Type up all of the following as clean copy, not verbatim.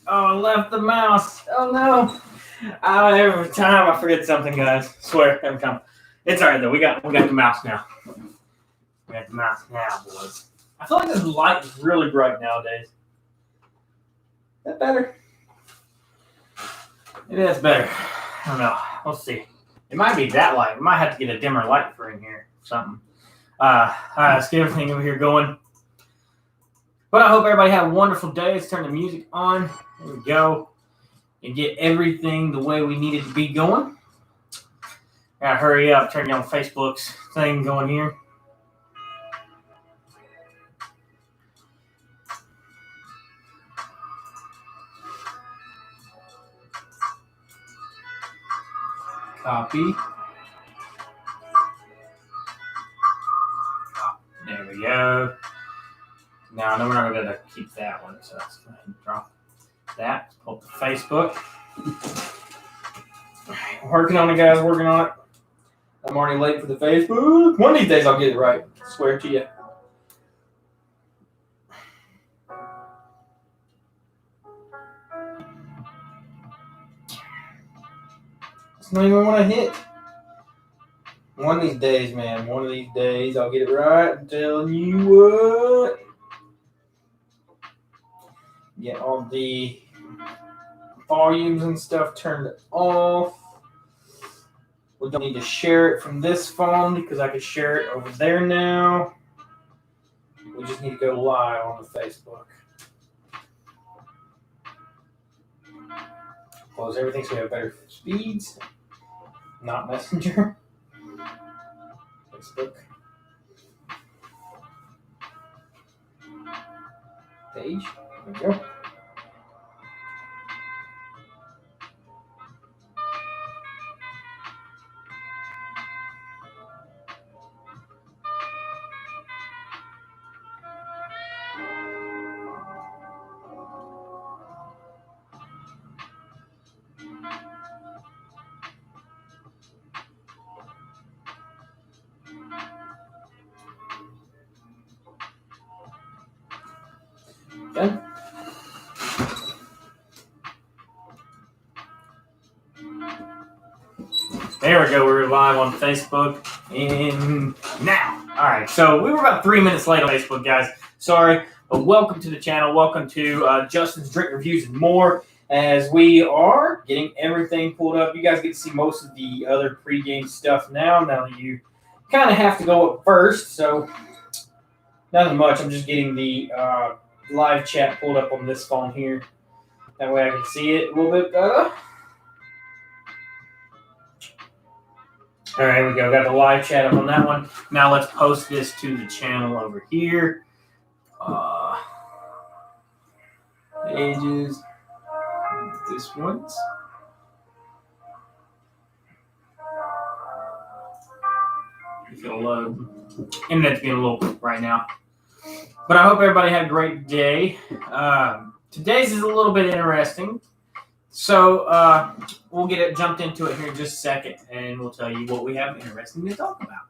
Oh, I left the mouse. Oh no. Every time I forget something, guys. Swear, every time. It's alright though. We got the mouse now. We got the mouse now, boys. I feel like this light is really bright nowadays. Is that better? Maybe that's better. I don't know. We'll see. It might be that light. We might have to get a dimmer light for in here. Something. Alright, let's get everything over here going. But I hope everybody had a wonderful day. Let's turn the music on. There we go. And get everything the way we need it to be going. Gotta hurry up. Turn on Facebook's thing going here. Copy. There we go. Now, I know we're not going to keep that one, so let's go ahead and drop that. Let's pull up the Facebook. All right, working on it, guys. Working on it. I'm already late for the Facebook. One of these days, I'll get it right. I swear to you. It's not even what I hit. One of these days, man. One of these days, I'll get it right. I'm telling you what. Get all the volumes and stuff turned off. We don't need to share it from this phone because I can share it over there now. We just need to go live on the Facebook. Close everything so we have better speeds. Not Messenger. Facebook. Page. There we go. Okay. There we go. We're live on Facebook. And now. All right. So we were about 3 minutes late on Facebook, guys. Sorry. But welcome to the channel. Welcome to Justin's Drink Reviews and More. As we are getting everything pulled up. You guys get to see most of the other pregame stuff now. Now you kind of have to go up first. So nothing much. I'm just getting the live chat pulled up on this phone here. That way I can see it a little bit better. All right, we go. Got the live chat up on that one. Now let's post this to the channel over here. Pages. This one's. It's gonna load. Internet's being a little right now. But I hope everybody had a great day. Today's is a little bit interesting. So we'll get it jumped into it here in just a second, and we'll tell you what we have interesting to talk about.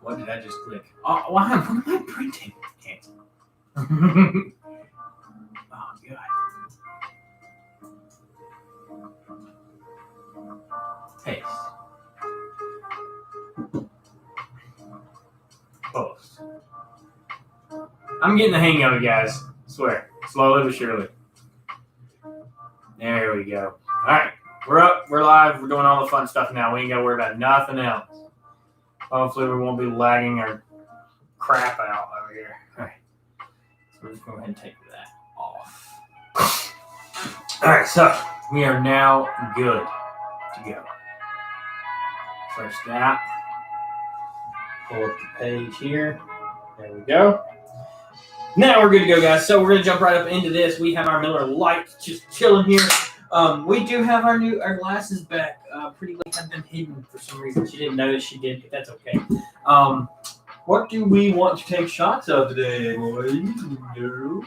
What did I just click? Oh, why am I printing? Oh, God. Paste. Post. I'm getting the hang of it, guys. I swear. Slowly but surely. There we go. All right. We're up. We're live. We're doing all the fun stuff now. We ain't got to worry about nothing else. Hopefully, we won't be lagging our crap out over here. All right. So we're just going to go ahead and take that off. All right. So we are now good to go. First that. Pull up the page here. There we go. Now we're good to go, guys. So we're going to jump right up into this. We have our Miller Lite just chilling here. We do have our glasses back. Pretty late have been hidden for some reason. She didn't notice she did, but that's okay. What do we want to take shots of today, boys and girls?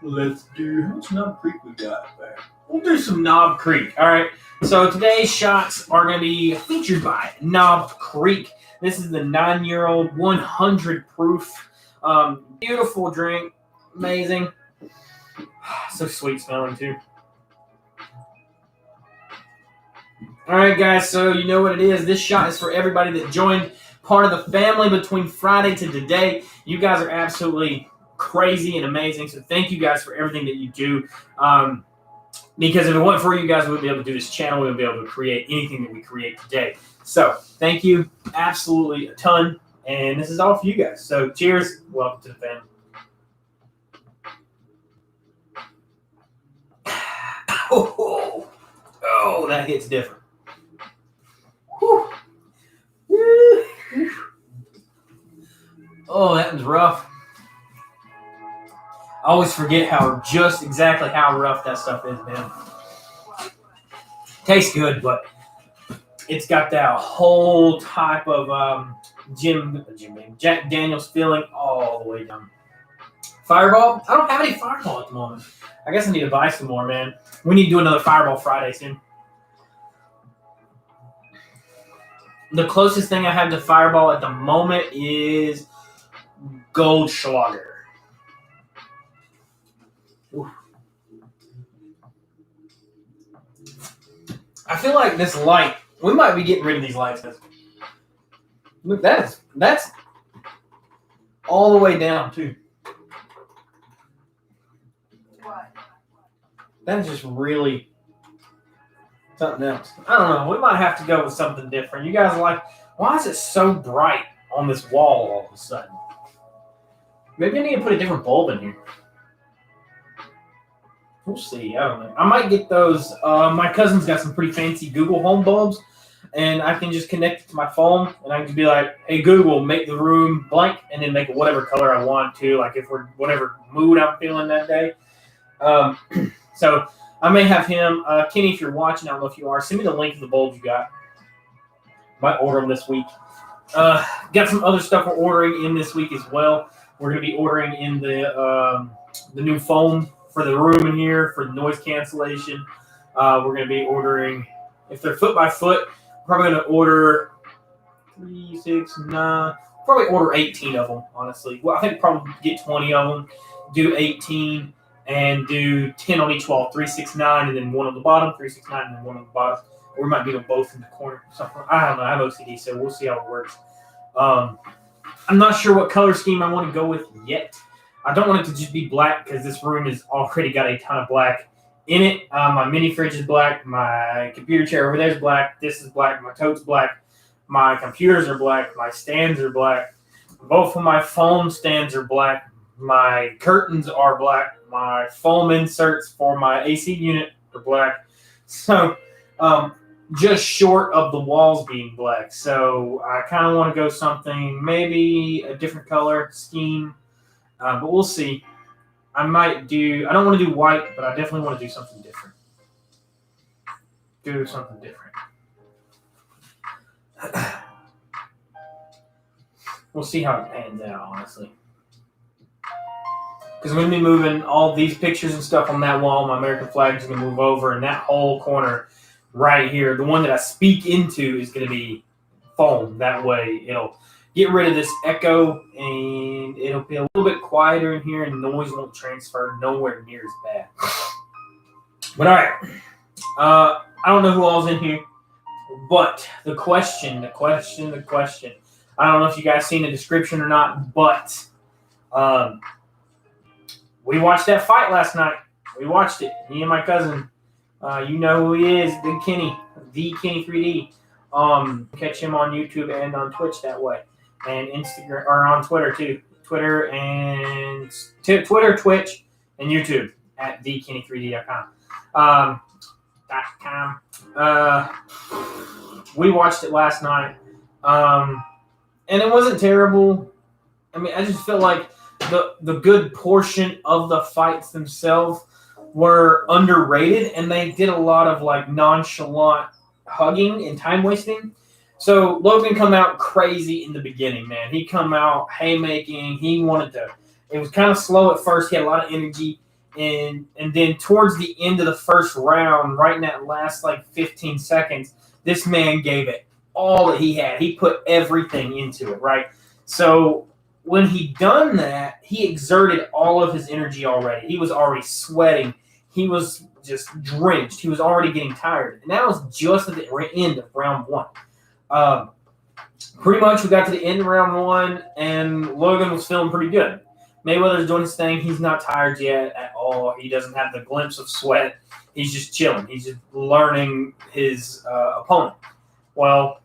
Let's do, how much Knob Creek we got there? We'll do some Knob Creek. All right. So today's shots are going to be featured by Knob Creek. This is the 9-year-old 100 proof Beautiful drink. Amazing. So sweet smelling, too. All right, guys, so you know what it is. This shot is for everybody that joined part of the family between Friday to today. You guys are absolutely crazy and amazing, so thank you guys for everything that you do. Because if it wasn't for you guys, we wouldn't be able to do this channel. We wouldn't be able to create anything that we create today. So thank you absolutely a ton, and this is all for you guys. So cheers. Welcome to the family. Oh, that hits different. Whew. Oh, that was rough. I always forget just exactly how rough that stuff is, man. Tastes good, but it's got that whole type of Jack Daniels feeling all the way down. Fireball? I don't have any Fireball at the moment. I guess I need to buy some more, man. We need to do another Fireball Friday soon. The closest thing I have to Fireball at the moment is Goldschlager. Ooh. I feel like this light, we might be getting rid of these lights. Look, that's all the way down, too. What? That is just really something else. I don't know. We might have to go with something different. You guys are like, why is it so bright on this wall all of a sudden? Maybe I need to put a different bulb in here. We'll see. I don't know. I might get those. My cousin's got some pretty fancy Google Home bulbs, and I can just connect it to my phone, and I can be like, hey, Google, make the room blank, and then make it whatever color I want to, like if we're whatever mood I'm feeling that day. So I may have him. Kenny, if you're watching, I don't know if you are, send me the link of the bulbs you got. Might order them this week. Got some other stuff we're ordering in this week as well. We're going to be ordering in the new foam for the room in here for the noise cancellation. We're going to be ordering, if they're foot by foot, probably going to order 3, 6, 9, probably order 18 of them, honestly. Well, I think probably get 20 of them, do 18, and do 10 on each wall, 3, 6, 9, and then one on the bottom, 3, 6, 9, and then one on the bottom. Or we might do them both in the corner. Something. I don't know. I have OCD, so we'll see how it works. I'm not sure what color scheme I want to go with yet. I don't want it to just be black because this room has already got a ton of black in it. My mini fridge is black. My computer chair over there is black. This is black. My tote's black. My computers are black. My stands are black. Both of my foam stands are black. My curtains are black. My foam inserts for my AC unit are black. So just short of the walls being black. So I kind of want to go something, maybe a different color scheme. But we'll see. I don't want to do white, but I definitely want to do something different. We'll see how it pans out, honestly. Because I'm going to be moving all these pictures and stuff on that wall. My American flag is going to move over, and that whole corner right here, the one that I speak into, is going to be foam. That way, it'll get rid of this echo, and it'll be a little bit quieter in here, and noise won't transfer nowhere near as bad. But all right, I don't know who all's in here, but the question. I don't know if you guys seen the description or not, but we watched that fight last night. We watched it, me and my cousin. You know who he is, Big Kenny, the Kenny 3D. Catch him on YouTube and on Twitch that way. And Instagram, or on Twitter too. Twitter, Twitch, and YouTube at thekenny3d.com. We watched it last night, and it wasn't terrible. I mean, I just feel like the good portion of the fights themselves were underrated, and they did a lot of like nonchalant hugging and time wasting. So Logan come out crazy in the beginning, man. He come out haymaking. He wanted to. It was kind of slow at first. He had a lot of energy, and then towards the end of the first round, right in that last like 15 seconds, this man gave it all that he had. He put everything into it, right? So when he done that, he exerted all of his energy already. He was already sweating. He was just drenched. He was already getting tired. And that was just at the end of round one. Pretty much we got to the end of round one, and Logan was feeling pretty good. Mayweather's doing his thing. He's not tired yet at all. He doesn't have the glimpse of sweat. He's just chilling. He's just learning his opponent. Well,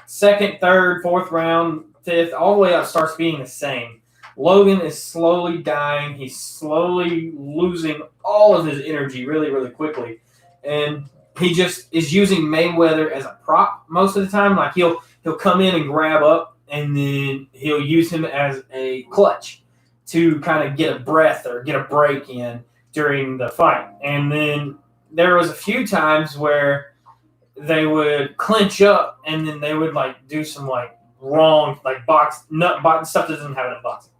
second, third, fourth round, fifth, all the way up starts being the same. Logan is slowly dying. He's slowly losing all of his energy really, really quickly. And he just is using Mayweather as a prop most of the time. Like he'll come in and grab up, and then he'll use him as a clutch to kind of get a breath or get a break in during the fight. And then there was a few times where they would clinch up, and then they would like do some like wrong, like nut box stuff that doesn't have it in boxing.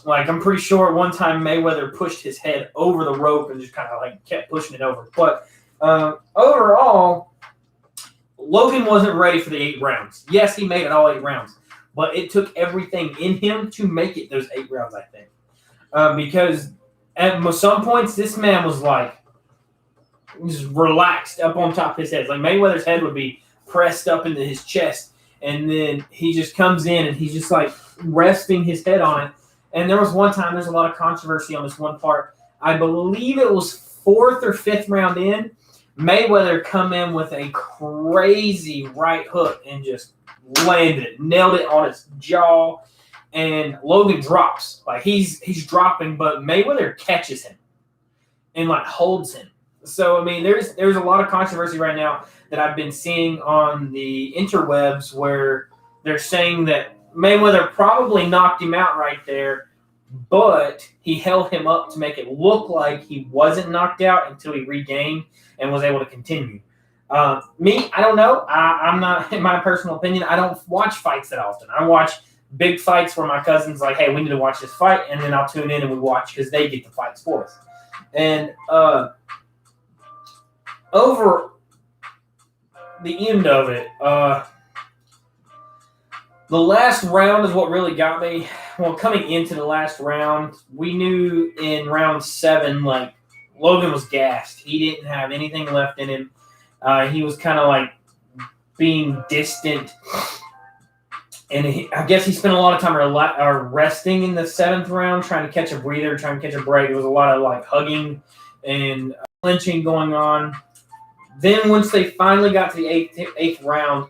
Like I'm pretty sure one time Mayweather pushed his head over the rope and just kind of like kept pushing it over. But overall, Logan wasn't ready for the 8 rounds. Yes, he made it all 8 rounds, but it took everything in him to make it those 8 rounds, I think. Because at some points, this man was like just relaxed up on top of his head. Like Mayweather's head would be pressed up into his chest, and then he just comes in and he's just like resting his head on it. And there was one time, there's a lot of controversy on this one part. I believe it was 4th or 5th round in. Mayweather come in with a crazy right hook and just landed it, nailed it on his jaw, and Logan drops. Like he's dropping, but Mayweather catches him and like holds him. So I mean, there's a lot of controversy right now that I've been seeing on the interwebs where they're saying that Mayweather probably knocked him out right there, but he held him up to make it look like he wasn't knocked out until he regained and was able to continue. Me, I don't know. I'm not, in my personal opinion, I don't watch fights that often. I watch big fights where my cousin's like, hey, we need to watch this fight, and then I'll tune in and we watch because they get the fights for us. And over the end of it, the last round is what really got me. Well, coming into the last round, we knew in round 7, like, Logan was gassed. He didn't have anything left in him. He was kind of like being distant. And I guess he spent a lot of time resting in the 7th round, trying to catch a breather, trying to catch a break. There was a lot of like hugging and clinching going on. Then once they finally got to the eighth round,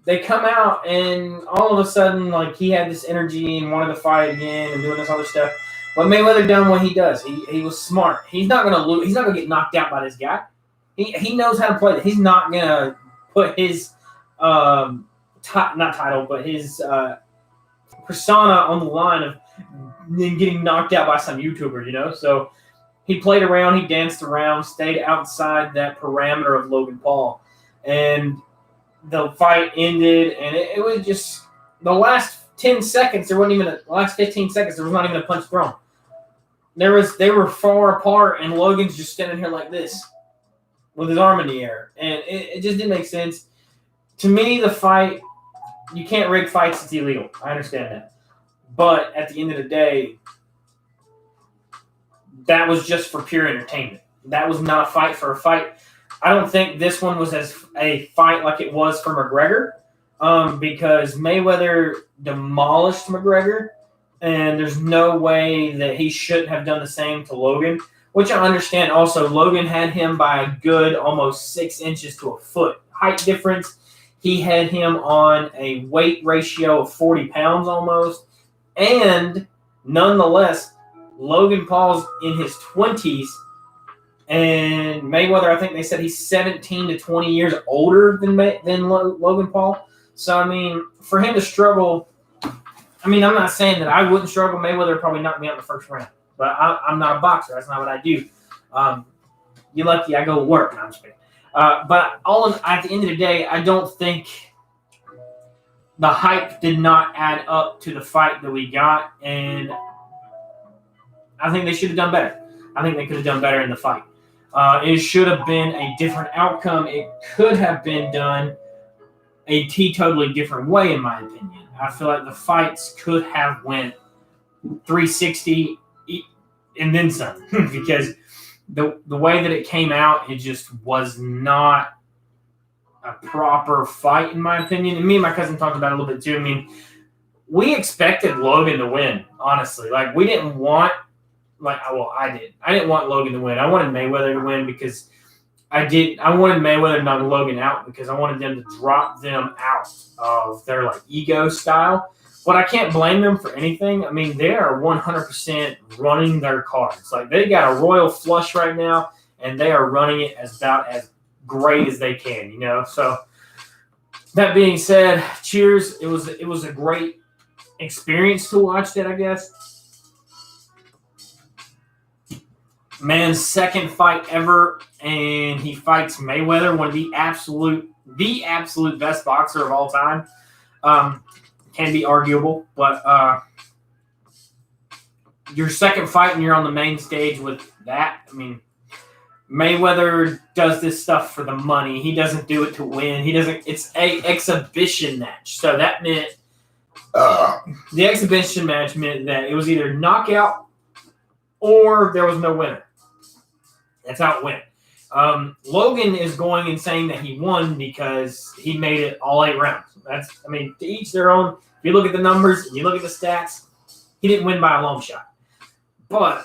they come out and all of a sudden, like he had this energy and wanted to fight again and doing this other stuff. But Mayweather done what he does. He was smart. He's not gonna lose. He's not gonna get knocked out by this guy. He knows how to play. He's not gonna put his not title, but his persona on the line of getting knocked out by some YouTuber. You know, so he played around. He danced around. Stayed outside that parameter of Logan Paul, and the fight ended. And it was just the last 10 seconds. There wasn't even the last 15 seconds. There was not even a punch thrown. They were far apart, and Logan's just standing here like this with his arm in the air. And it just didn't make sense. To me, the fight, you can't rig fights. It's illegal. I understand that. But at the end of the day, that was just for pure entertainment. That was not a fight for a fight. I don't think this one was as a fight like it was for McGregor, because Mayweather demolished McGregor, and there's no way that he shouldn't have done the same to Logan, which I understand also. Logan had him by a good almost 6 inches to a foot height difference. He had him on a weight ratio of 40 pounds almost, and nonetheless, Logan Paul's in his 20s, and Mayweather, I think they said he's 17 to 20 years older than Logan Paul. So, I mean, for him to struggle, I mean, I'm not saying that I wouldn't struggle. Mayweather would probably knock me out in the first round. But I'm not a boxer. That's not what I do. You're lucky I go to work. No, I'm just kidding. But at the end of the day, I don't think the hype did not add up to the fight that we got. And I think they should have done better. I think they could have done better in the fight. It should have been a different outcome. It could have been done a totally different way, in my opinion. I feel like the fights could have went 360 and then some because the way that it came out, it just was not a proper fight in my opinion. And me and my cousin talked about it a little bit too. I mean, we expected Logan to win, honestly. Like we didn't want I did. I didn't want Logan to win. I wanted Mayweather to win because I wanted Mayweather to knock Logan out because I wanted them to drop them out of their like ego style. But I can't blame them for anything. I mean, they are 100% running their cards. Like they got a royal flush right now, and they are running it about as great as they can. You know. So that being said, cheers. It was a great experience to watch that, I guess. Man's second fight ever, and he fights Mayweather, one of the absolute best boxer of all time. Can be arguable, but your second fight and you're on the main stage with that. I mean, Mayweather does this stuff for the money. He doesn't do it to win. It's a exhibition match. So that meant the exhibition match meant that it was either knockout or there was no winner. That's how it went. Logan is going and saying that he won because he made it all 8 rounds. To each their own. If you look at the numbers and you look at the stats, he didn't win by a long shot. But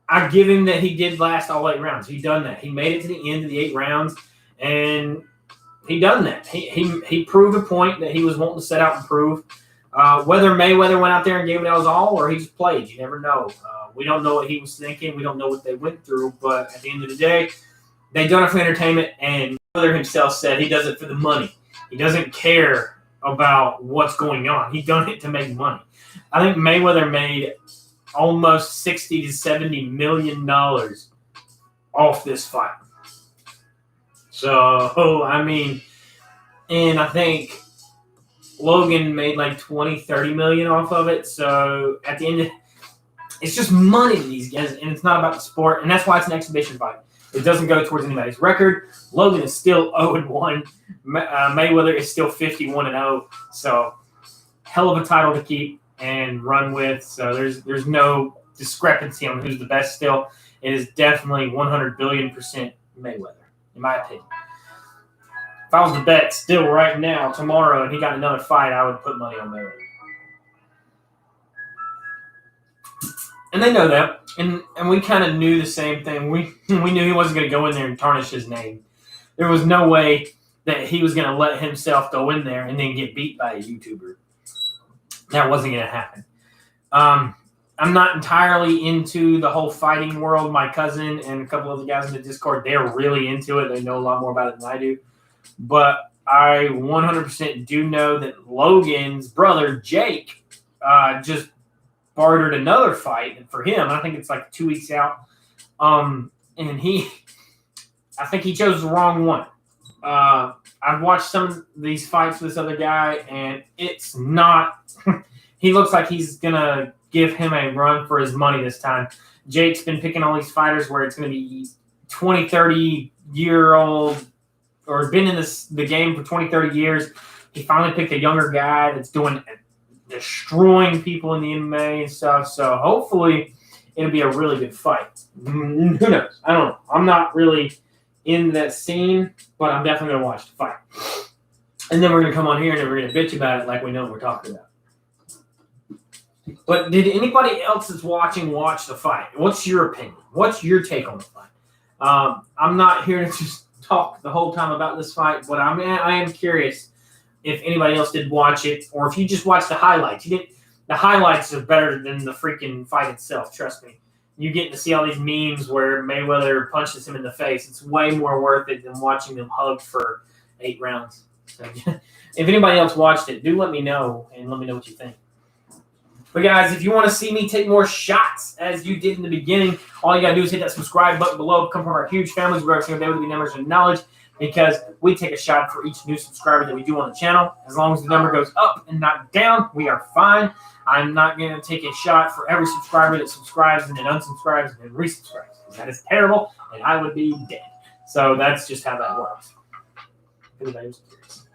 I give him that he did last all 8 rounds. He done that. He made it to the end of the 8 rounds, and he done that. He proved a point that he was wanting to set out and prove. Whether Mayweather went out there and gave it his all or he just played, you never know. We don't know what he was thinking. We don't know what they went through. But at the end of the day, they done it for entertainment, and Mayweather himself said he does it for the money. He doesn't care about what's going on. He done it to make money. I think Mayweather made almost $60 to $70 million off this fight. So, I mean, and I think Logan made like 20, 30 million off of it. So at the end, it's just money to these guys, and it's not about the sport. And that's why it's an exhibition fight. It doesn't go towards anybody's record. Logan is still 0-1. Mayweather is still 51-0. So hell of a title to keep and run with. So there's no discrepancy on who's the best still. It is definitely 100 billion% Mayweather, in my opinion. If I was to bet still right now, tomorrow, and he got another fight, I would put money on Mayweather. And they know that. And we kind of knew the same thing. We knew he wasn't going to go in there and tarnish his name. There was no way that he was going to let himself go in there and then get beat by a YouTuber. That wasn't going to happen. I'm not entirely into the whole fighting world. My cousin and a couple of the guys in the Discord, they're really into it. They know a lot more about it than I do. But I 100% do know that Logan's brother, Jake, just bartered another fight for him. I think it's like 2 weeks out. And I think he chose the wrong one. I've watched some of these fights with this other guy, and it's not – he looks like he's going to give him a run for his money this time. Jake's been picking all these fighters where it's going to be 20, 30-year-old or been in the game for 20, 30 years. He finally picked a younger guy that's destroying people in the MMA and stuff. So hopefully it'll be a really good fight. Who knows? I don't know. I'm not really in that scene, but I'm definitely going to watch the fight. And then we're going to come on here and we're going to bitch about it like we know what we're talking about. But did anybody else that's watching watch the fight? What's your opinion? What's your take on the fight? I'm not here to just talk the whole time about this fight, but I am curious if anybody else did watch it, or if you just watched the highlights. The highlights are better than the freaking fight itself, trust me. You get to see all these memes where Mayweather punches him in the face. It's way more worth it than watching them hug for 8 rounds. So, if anybody else watched it, do let me know, and let me know what you think. But guys, if you want to see me take more shots as you did in the beginning, all you got to do is hit that subscribe button below. Become part of our huge families. We're every single day with the numbers and knowledge, because we take a shot for each new subscriber that we do on the channel. As long as the number goes up and not down, we are fine. I'm not going to take a shot for every subscriber that subscribes and then unsubscribes and then resubscribes. That is terrible, and I would be dead. So that's just how that works. Everybody was curious.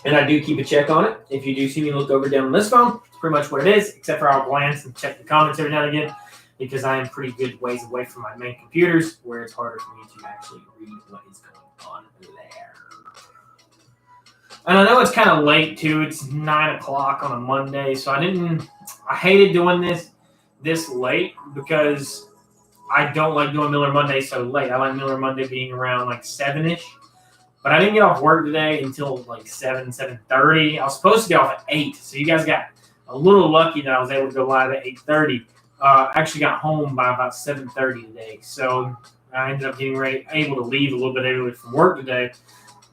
And I do keep a check on it. If you do see me look over down on this phone, it's pretty much what it is, except for I'll glance and check the comments every now and again because I am pretty good ways away from my main computers where it's harder for me to actually read what is going on there. And I know it's kind of late too. It's 9 o'clock on a Monday, so I hated doing this late because I don't like doing Miller Monday so late. I like Miller Monday being around like 7-ish. But I didn't get off work today until like 7:30. I was supposed to get off at 8, so you guys got a little lucky that I was able to go live at 8:30. Actually got home by about 7:30 today, so I ended up getting able to leave a little bit early from work today.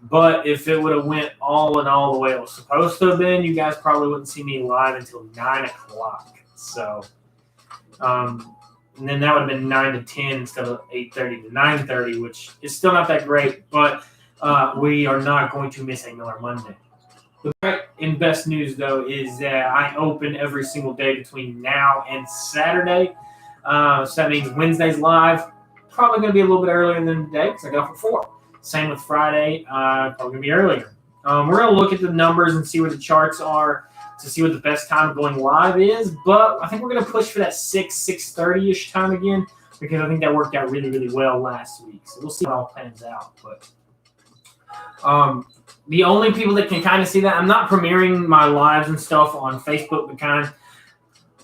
But if it would have went all the way it was supposed to have been, you guys probably wouldn't see me live until 9 o'clock. So, and then that would have been 9 to 10 instead of 8:30 to 9:30, which is still not that great, but we are not going to miss a Miller Monday. The right and best news, though, is that I open every single day between now and Saturday. So that means Wednesday's live. Probably going to be a little bit earlier than today because I got off at 4. Same with Friday. Probably going to be earlier. We're going to look at the numbers and see where the charts are to see what the best time going live is. But I think we're going to push for that 6:30-ish time again because I think that worked out really, really well last week. So we'll see how it all plans out. But the only people that can kind of see that, I'm not premiering my lives and stuff on Facebook, but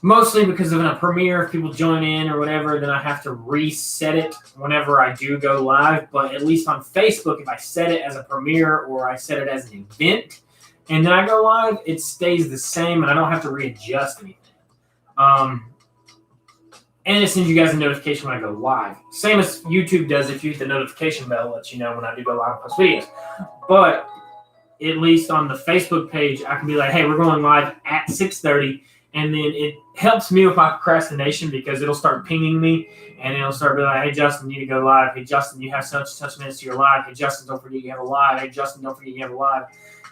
mostly because of a premiere. If people join in or whatever, then I have to reset it whenever I do go live. But at least on Facebook, if I set it as a premiere or I set it as an event and then I go live, it stays the same and I don't have to readjust anything. And it sends you guys a notification when I go live. Same as YouTube does. If you hit the notification bell, it lets you know when I do go live and post videos. But at least on the Facebook page, I can be like, hey, we're going live at 6:30. And then it helps me with my procrastination because it'll start pinging me. And it'll start being like, hey, Justin, you need to go live. Hey, Justin, you have such minutes to your live. Hey, Justin, don't forget you have a live. Hey, Justin, don't forget you have a live.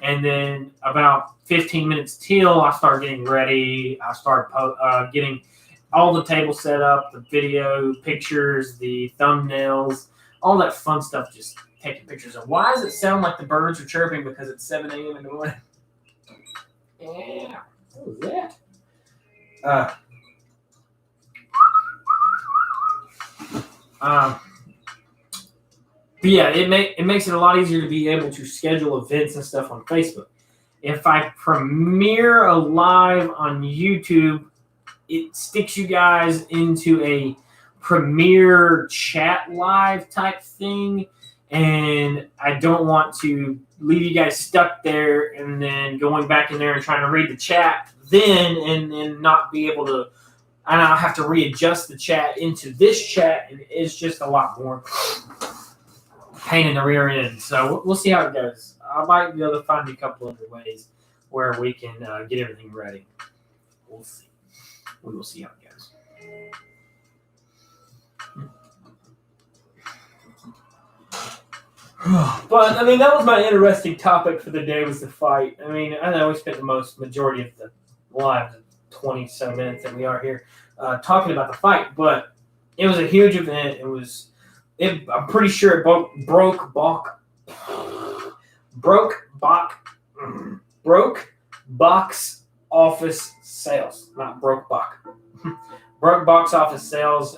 And then about 15 minutes till I start getting ready, I start getting all the table set up, the video, pictures, the thumbnails, all that fun stuff, just taking pictures of. Why does it sound like the birds are chirping? Because it's 7 a.m. in the morning. Yeah. What was that? But yeah, it makes it a lot easier to be able to schedule events and stuff on Facebook. If I premiere a live on YouTube, it sticks you guys into a premiere chat live type thing, and I don't want to leave you guys stuck there and then going back in there and trying to read the chat then and not be able to, and I'll have to readjust the chat into this chat, and it's just a lot more pain in the rear end. So we'll see how it goes. I might be able to find a couple other ways where we can get everything ready. We'll see. We will see how it goes. But, I mean, that was my interesting topic for the day, was the fight. I mean, I know we spent the majority of the live, 20-some minutes that we are here, talking about the fight. But it was a huge event. I'm pretty sure it broke box office sales. Not broke box. Broke box office sales.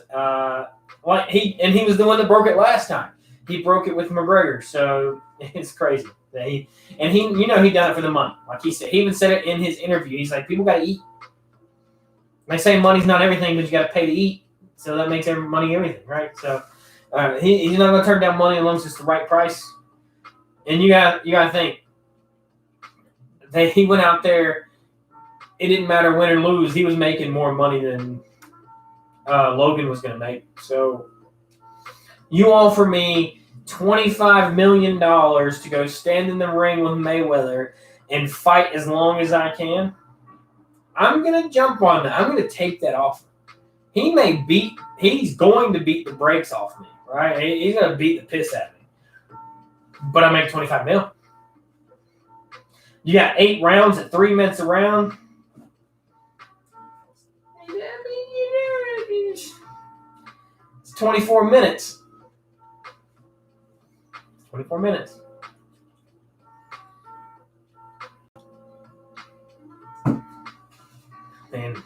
He was the one that broke it last time. He broke it with McGregor, so it's crazy. He done it for the money. Like he said, he even said it in his interview. He's like, people got to eat. They say money's not everything, but you got to pay to eat. So that makes money everything, right? So he's not going to turn down money as long as it's the right price. And you got to think that he went out there. It didn't matter win or lose. He was making more money than Logan was going to make. So you offer me $25 million to go stand in the ring with Mayweather and fight as long as I can, I'm going to jump on that. I'm going to take that offer. He's going to beat the brakes off me, right? He's going to beat the piss out of me. But I make $25 million. You got 8 rounds at 3 minutes a round. It's 24 minutes. 24 minutes. And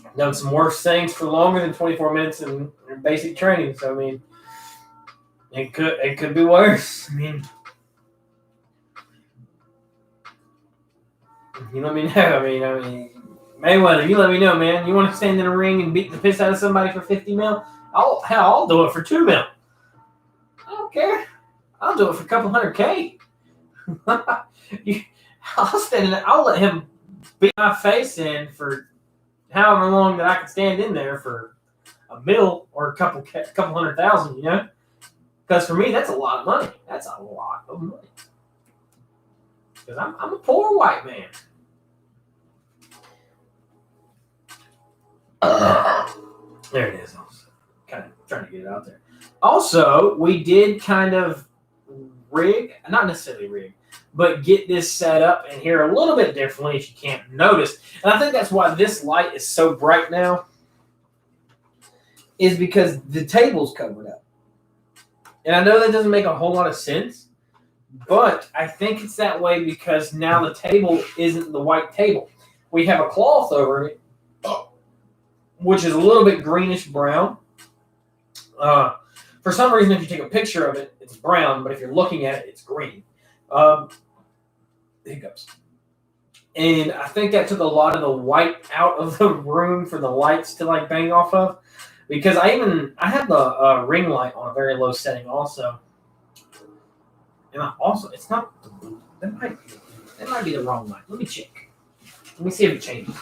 I've done some worse things for longer than 24 minutes in basic training. So I mean, it could be worse. I mean, you let me know. I mean, Mayweather, you let me know, man. You want to stand in a ring and beat the piss out of somebody for 50 mil? I'll do it for 2 mil. I don't care. I'll do it for a couple $100K. I'll stand in there. I'll let him beat my face in for however long that I can stand in there for $1 million or a couple 100,000. You know, because for me that's a lot of money. That's a lot of money. Because I'm a poor white man. There it is. I was kind of trying to get it out there. Also, we did kind of not necessarily rig, but get this set up in here a little bit differently if you can't notice. And I think that's why this light is so bright now, is because the table's covered up. And I know that doesn't make a whole lot of sense, but I think it's that way because now the table isn't the white table. We have a cloth over it, which is a little bit greenish brown. For some reason, if you take a picture of it, it's brown, but if you're looking at it, it's green. Hiccups. And I think that took a lot of the white out of the room for the lights to like bang off of. Because I have the ring light on a very low setting also. And it's not, that might be the wrong light. Let me check. Let me see if it changes.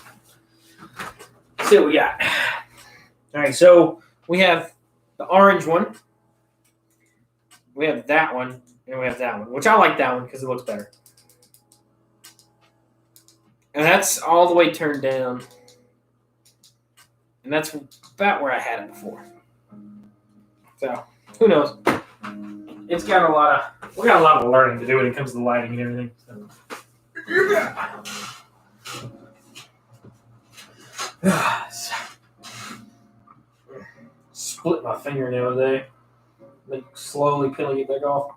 Let's see what we got. All right, so we have the orange one. We have that one, and we have that one, which I like that one because it looks better. And that's all the way turned down. And that's about where I had it before. So, who knows? We got a lot of learning to do when it comes to the lighting and everything. So. Split my finger the other day. Like slowly peeling it back off.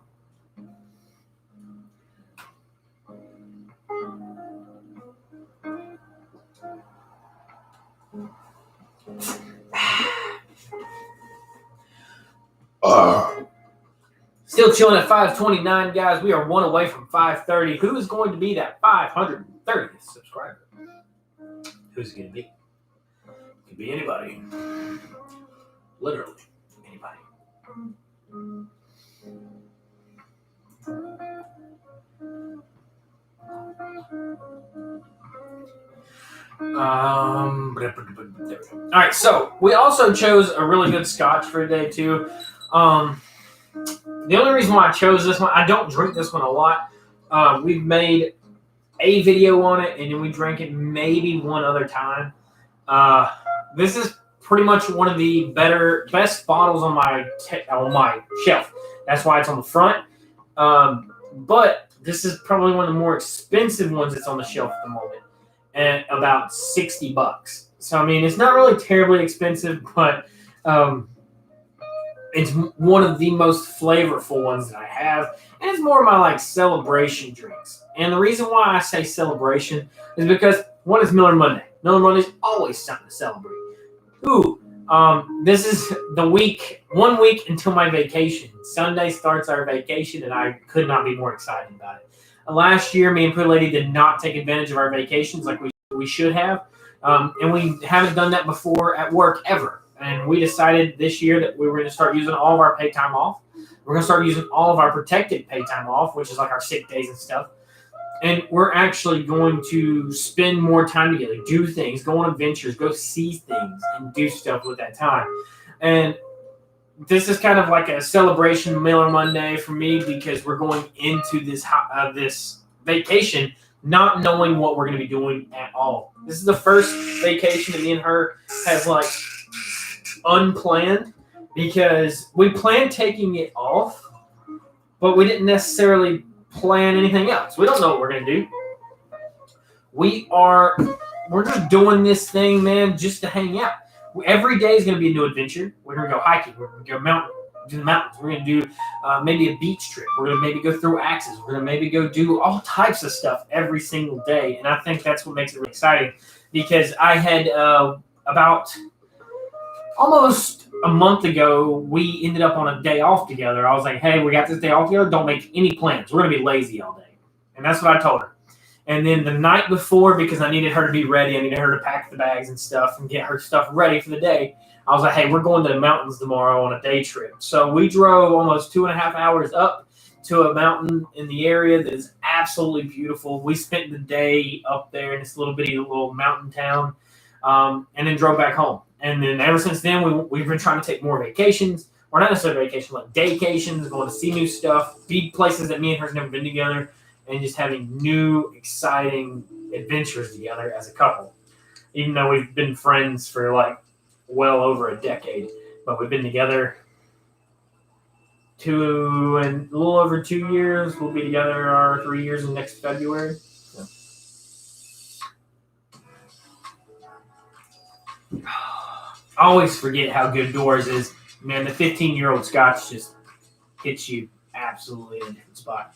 Still chilling at 529, guys. We are one away from 530. Who is going to be that 530th subscriber? Who's it going to be? Could be anybody. Literally anybody. All right, so we also chose a really good scotch for today too. The only reason why I chose this one, I don't drink this one a lot. We've made a video on it, and then we drank it maybe one other time. This is pretty much one of the best bottles on my shelf. That's why it's on the front. But this is probably one of the more expensive ones that's on the shelf at the moment, at about $60. So I mean, it's not really terribly expensive, but it's one of the most flavorful ones that I have, and it's more of my like celebration drinks. And the reason why I say celebration is because one is Miller Monday. Miller Monday is always something to celebrate. This is the 1 week until my vacation. Sunday starts our vacation, and I could not be more excited about it. Last year, me and Pretty Lady did not take advantage of our vacations like we should have, and we haven't done that before at work ever. And we decided this year that we were going to start using all of our pay time off. We're going to start using all of our protected pay time off, which is like our sick days and stuff. And we're actually going to spend more time together, do things, go on adventures, go see things, and do stuff with that time. And this is kind of like a celebration Miller Monday for me because we're going into this vacation not knowing what we're going to be doing at all. This is the first vacation that me and her has like unplanned because we planned taking it off, but we didn't necessarily plan anything else. We don't know what we're going to do. We're just doing this thing, man, just to hang out. Every day is going to be a new adventure. We're going to go hiking. We're going to go mountain do the mountains. We're going to do maybe a beach trip. We're going to maybe go throw axes. We're going to maybe go do all types of stuff every single day. And I think that's what makes it really exciting, because I had about almost a month ago, we ended up on a day off together. I was like, hey, we got this day off together. Don't make any plans. We're going to be lazy all day. And that's what I told her. And then the night before, because I needed her to be ready, I needed her to pack the bags and stuff and get her stuff ready for the day, I was like, hey, we're going to the mountains tomorrow on a day trip. So we drove almost 2.5 hours up to a mountain in the area that is absolutely beautiful. We spent the day up there in this little bitty little mountain town, and then drove back home. And then ever since then, we've been trying to take more vacations, or not necessarily vacations, like daycations, going to see new stuff, be places that me and her have never been together, and just having new, exciting adventures together as a couple. Even though we've been friends for like well over a decade, but we've been together a little over 2 years. We'll be together our 3 years in next February. So. I always forget how good Doors is. Man, the 15-year-old Scotch just hits you absolutely in a different spot.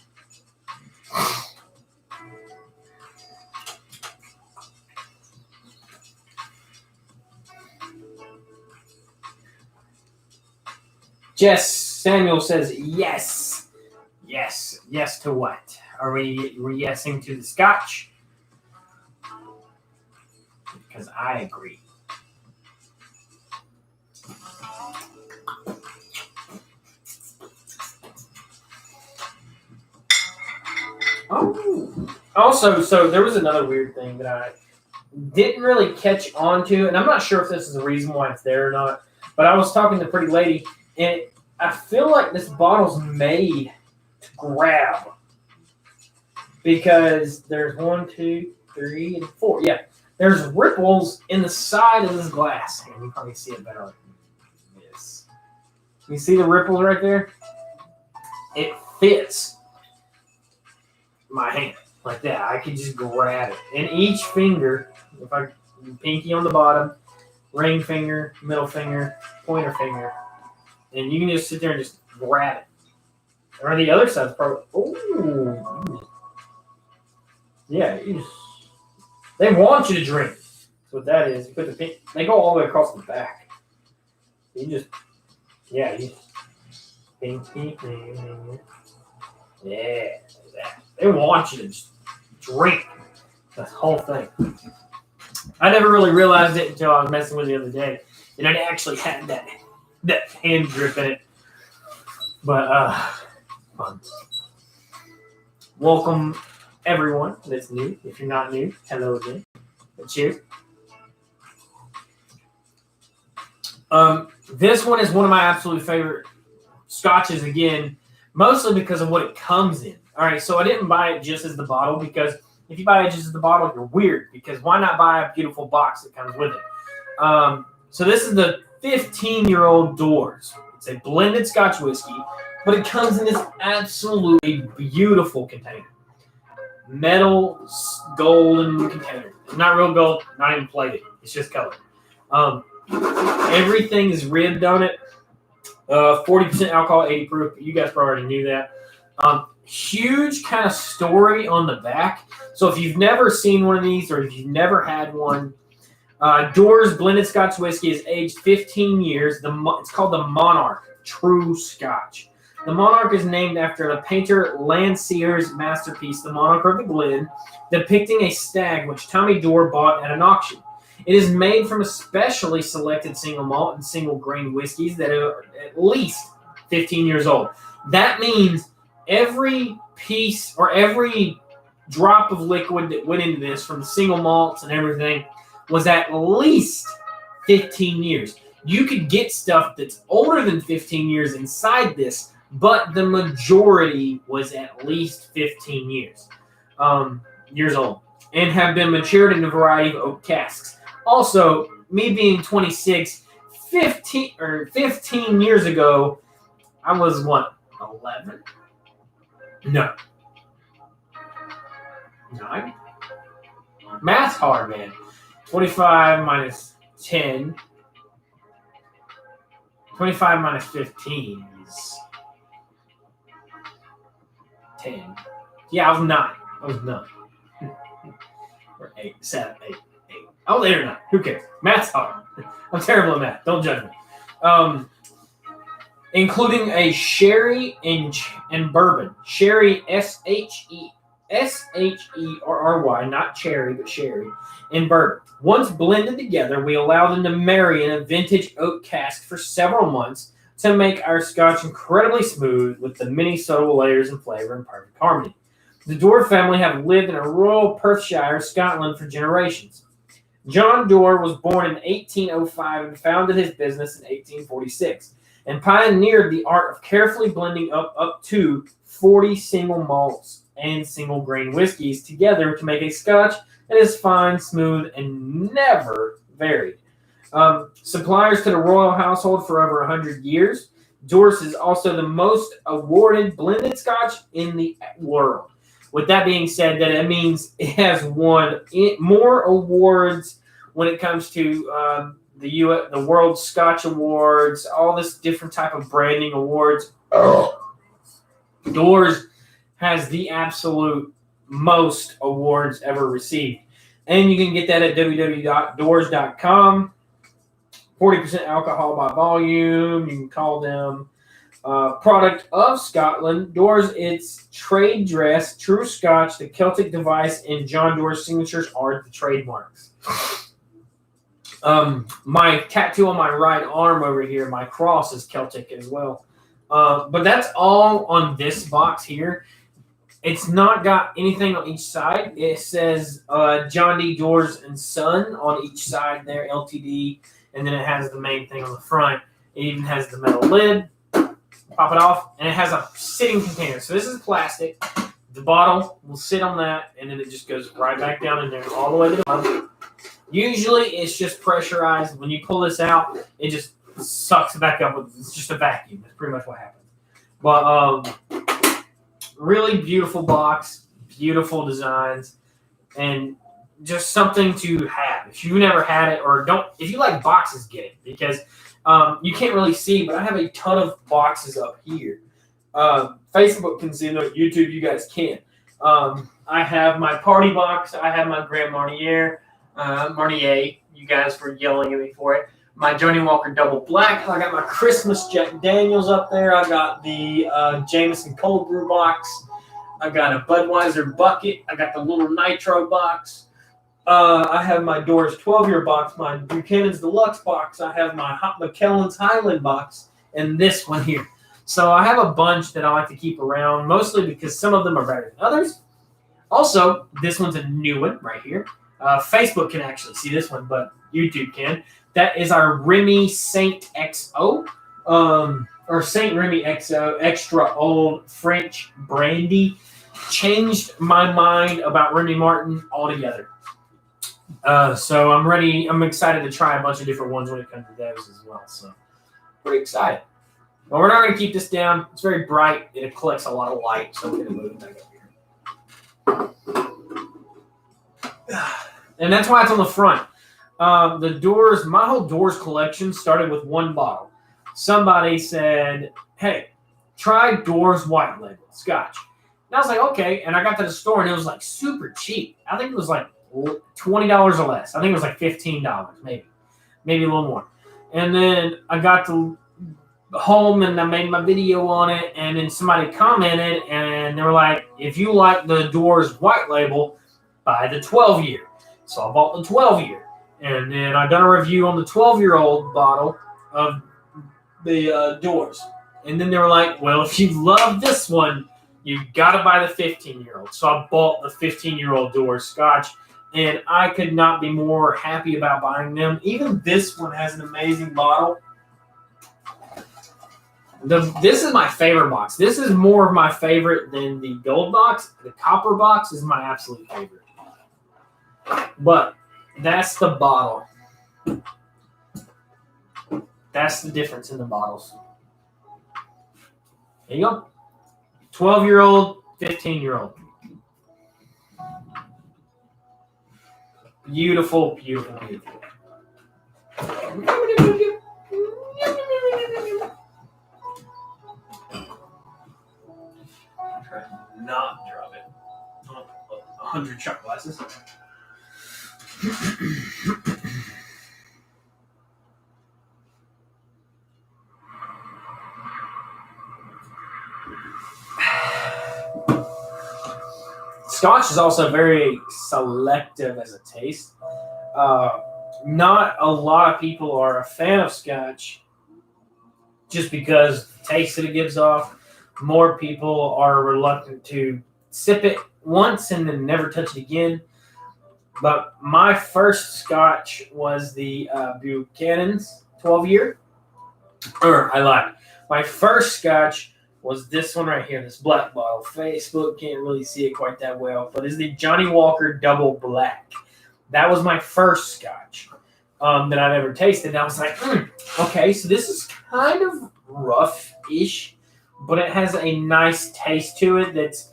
Jess Samuel says yes. Yes. Yes to what? Are we yesing to the Scotch? Because I agree. Oh. Also, so there was another weird thing that I didn't really catch on to, and I'm not sure if this is the reason why it's there or not, but I was talking to a pretty lady, and I feel like this bottle's made to grab, because there's 1, 2, 3, and 4. Yeah, there's ripples in the side of this glass. And you can probably see it better like this. You see the ripples right there? It fits my hand like that. I can just grab it. And each finger, if I pinky on the bottom, ring finger, middle finger, pointer finger, and you can just sit there and just grab it. Or the other side's probably, oh, yeah, they want you to drink. That's what that is. You put the pink, they go all the way across the back. You just, yeah, you pinky, yeah, that. They want you to just drink the whole thing. I never really realized it until I was messing with it the other day, and it actually had that hand grip in it. But fun. Welcome everyone that's new. If you're not new, hello again. But cheers. This one is one of my absolute favorite scotches again, mostly because of what it comes in. All right, so I didn't buy it just as the bottle, because if you buy it just as the bottle, you're weird, because why not buy a beautiful box that comes with it? So this is the 15-year-old Doors. It's a blended Scotch whiskey, but it comes in this absolutely beautiful container. Metal, golden container. It's not real gold, not even plated. It's just colored. Everything is ribbed on it. 40% alcohol, 80 proof. You guys probably already knew that. Huge kind of story on the back. So if you've never seen one of these, or if you've never had one, Doors blended Scotch whiskey is aged 15 years. It's called the Monarch True Scotch. The Monarch is named after the painter Landseer's masterpiece, The Monarch of the Glen, depicting a stag which Tommy Dore bought at an auction. It is made from especially selected single malt and single grain whiskeys that are at least 15 years old. That means every piece or every drop of liquid that went into this, from the single malts and everything, was at least 15 years. You could get stuff that's older than 15 years inside this, but the majority was at least 15 years old, and have been matured in a variety of oak casks. Also, me being 26, 15 years ago, I was what, 11? No. 9? Math's hard, man. 25 minus 10. 25 minus 15. is 10. Yeah, I was 9. I was 9. Or 8, 7, 8, 8. I was 8 or 9. Who cares? Math's hard. I'm terrible at math. Don't judge me. Including a sherry and bourbon. Sherry, Sherry, not cherry, but sherry, and bourbon. Once blended together, we allow them to marry in a vintage oak cask for several months to make our scotch incredibly smooth with the many subtle layers and flavor in perfect harmony. The Dorr family have lived in a rural Perthshire, Scotland for generations. John Dorr was born in 1805 and founded his business in 1846 and pioneered the art of carefully blending up to 40 single malts and single grain whiskeys together to make a scotch that is fine, smooth, and never varied. Suppliers to the royal household for over 100 years, Dorr's is also the most awarded blended scotch in the world. With that being said, that it means it has won more awards when it comes to the World Scotch Awards, all this different type of branding awards. Dorr's has the absolute most awards ever received. And you can get that at www.doors.com. 40% alcohol by volume. You can call them product of Scotland. Dorr's, its trade dress, true Scotch, the Celtic device, and John Dorr's signatures are the trademarks. My tattoo on my right arm over here, my cross, is Celtic as well. But that's all on this box here. It's not got anything on each side. It says John D. Dorr's and Son on each side there, LTD, and then it has the main thing on the front. It even has the metal lid. Pop it off, and it has a sitting container. So this is plastic. The bottle will sit on that, and then it just goes right back down in there all the way to the bottom. Usually, it's just pressurized. When you pull this out, it just sucks it back up. It's just a vacuum. That's pretty much what happens. But really beautiful box, beautiful designs, and just something to have. If you've never had it, or if you like boxes, get it, because you can't really see, but I have a ton of boxes up here. Facebook can see it, YouTube, you guys can't. I have my party box. I have my Grand Marnier. You guys were yelling at me for it. My Johnny Walker Double Black. I got my Christmas Jack Daniels up there. I got the Jameson Cold Brew box. I got a Budweiser bucket. I got the little Nitro box. I have my Dorr's 12-year box, my Buchanan's Deluxe box. I have my Hot McKellen's Highland box, and this one here. So I have a bunch that I like to keep around, mostly because some of them are better than others. Also, this one's a new one right here. Facebook can actually see this one, but YouTube can. That is our Remy Saint XO, or Saint Remy XO, extra old French brandy. Changed my mind about Remy Martin altogether. So I'm ready. I'm excited to try a bunch of different ones when it comes to those as well. So pretty excited. But we're not going to keep this down. It's very bright. It collects a lot of light, so we're going to move it back up here. And that's why it's on the front. The Dorr's, my whole Dorr's collection started with one bottle. Somebody said, "Hey, try Dorr's White Label Scotch." And I was like, "Okay." And I got to the store, and it was like super cheap. I think it was like $20 or less. I think it was like $15, maybe a little more. And then I got to home and I made my video on it, and then somebody commented, and they were like, "If you like the Dorr's White Label, buy the 12-year." So I bought the 12-year, and then I done a review on the 12-year-old bottle of the Dorr's. And then they were like, "Well, if you love this one, you got to buy the 15-year-old." So I bought the 15-year-old Dorr's Scotch. And I could not be more happy about buying them. Even this one has an amazing bottle. This is my favorite box. This is more of my favorite than the gold box. The copper box is my absolute favorite. But that's the bottle. That's the difference in the bottles. There you go. 12-year-old, 15-year-old. Beautiful, beautiful, beautiful. not drop it. 100 shot glasses. Scotch is also very selective as a taste. Not a lot of people are a fan of Scotch just because the taste that it gives off. More people are reluctant to sip it once and then never touch it again. But my first Scotch was the Buchanan's 12-year. Or I lied. My first Scotch was this one right here, this black bottle. Facebook can't really see it quite that well, but it's the Johnny Walker Double Black. That was my first Scotch that I've ever tasted. And I was like, okay, so this is kind of rough-ish, but it has a nice taste to it that's,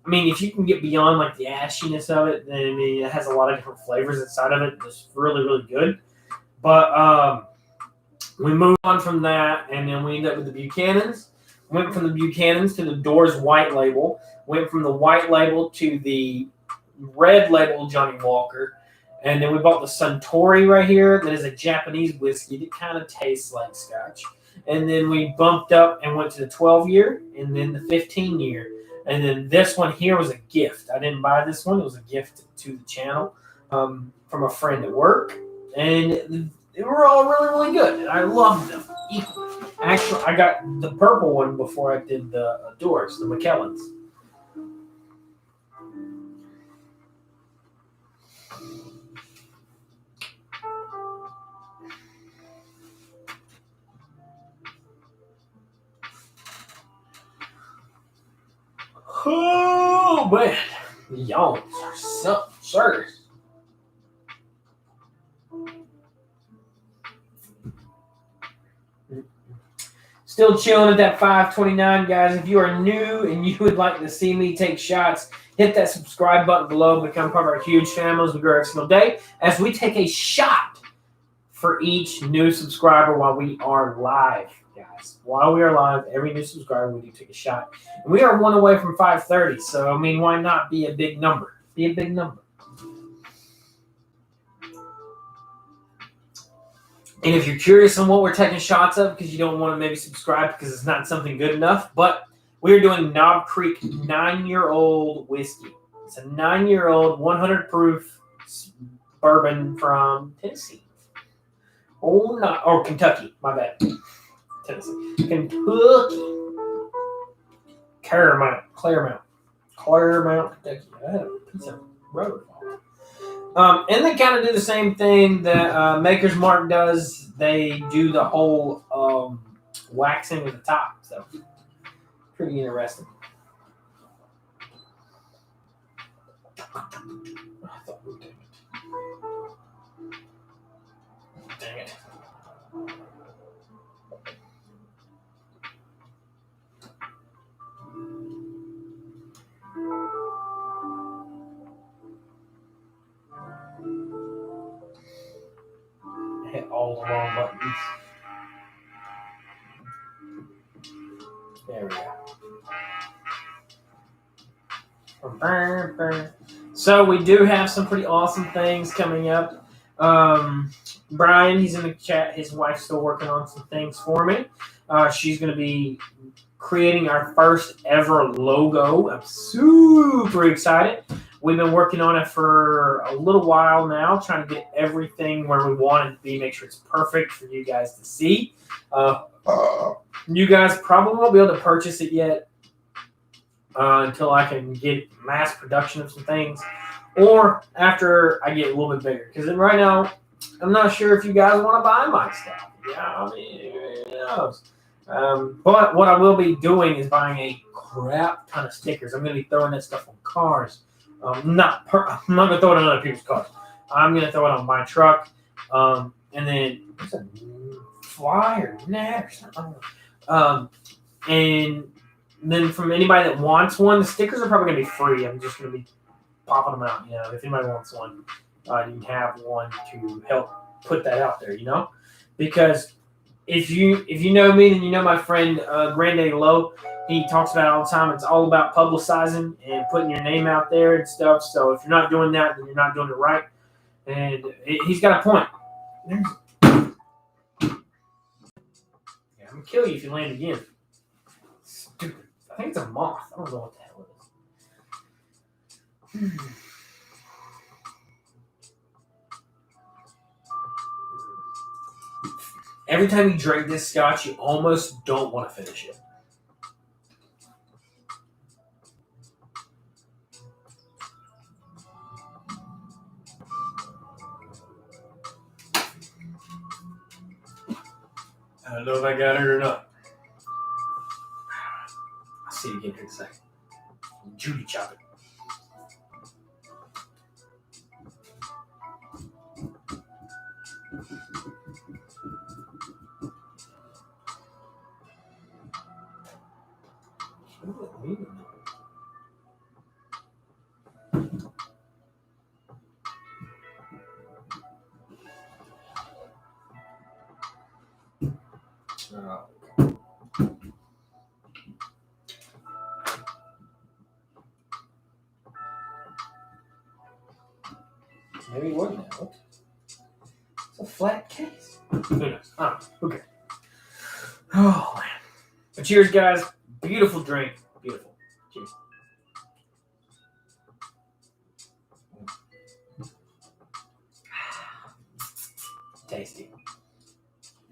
I mean, if you can get beyond like the ashiness of it, then I mean, it has a lot of different flavors inside of it. It's really, really good. But we moved on from that, and then we ended up with the Buchanan's. Went from the Buchanan's to the Doors White Label. Went from the White Label to the Red Label Johnny Walker. And then we bought the Suntory right here. That is a Japanese whiskey that kind of tastes like Scotch. And then we bumped up and went to the 12-year and then the 15-year. And then this one here was a gift. I didn't buy this one. It was a gift to the channel from a friend at work. And they were all really, really good. And I loved them equally. Actually, I got the purple one before I did the Doors, the McKellen's. Oh, man. The yawns are something serious. Still chilling at that 529, guys. If you are new and you would like to see me take shots, hit that subscribe button below. Become part of our huge family as we grow every single day. As we take a shot for each new subscriber while we are live, guys. While we are live, every new subscriber, we do take a shot. And we are one away from 530. So, I mean, why not be a big number? Be a big number. And if you're curious on what we're taking shots of, because you don't want to maybe subscribe because it's not something good enough, but we're doing Knob Creek 9-year-old whiskey. It's a 9-year-old, 100 proof bourbon from Tennessee. Oh, not, or Kentucky. My bad. Tennessee. Kentucky. Claremont, Kentucky. I had a piece of road. And they kind of do the same thing that Maker's Mark does. They do the whole waxing with the top. So, pretty interesting. I thought we did it. Dang it. Hit all the wrong buttons. There we go. So we do have some pretty awesome things coming up. Brian, he's in the chat. His wife's still working on some things for me. She's going to be creating our first ever logo. I'm super excited. We've been working on it for a little while now, trying to get everything where we want it to be, make sure it's perfect for you guys to see. You guys probably won't be able to purchase it yet until I can get mass production of some things, or after I get a little bit bigger. Because right now, I'm not sure if you guys want to buy my stuff. Yeah, I mean, who knows? But what I will be doing is buying a crap ton of stickers. I'm going to be throwing that stuff on cars. I'm not going to throw it on other people's cars. I'm going to throw it on my truck. And then what's a fly or net or something? And then from anybody that wants one, the stickers are probably going to be free. I'm just going to be popping them out. You know, if anybody wants one, you can have one to help put that out there. You know, because if you know me, then you know my friend Grande Low. He talks about it all the time. It's all about publicizing and putting your name out there and stuff. So if you're not doing that, then you're not doing it right. And he's got a point. Yeah, I'm gonna kill you if you land again. Stupid. I think it's a moth. I don't know what the hell it is. Every time you drink this scotch, you almost don't want to finish it. I don't know if I got it or not. I'll see you again here in a second. Judy chop it. Maybe it wasn't that. It's a flat case. Who knows? I don't know. Okay. Oh, man. But cheers, guys. Beautiful drink. Beautiful. Cheers. Tasty.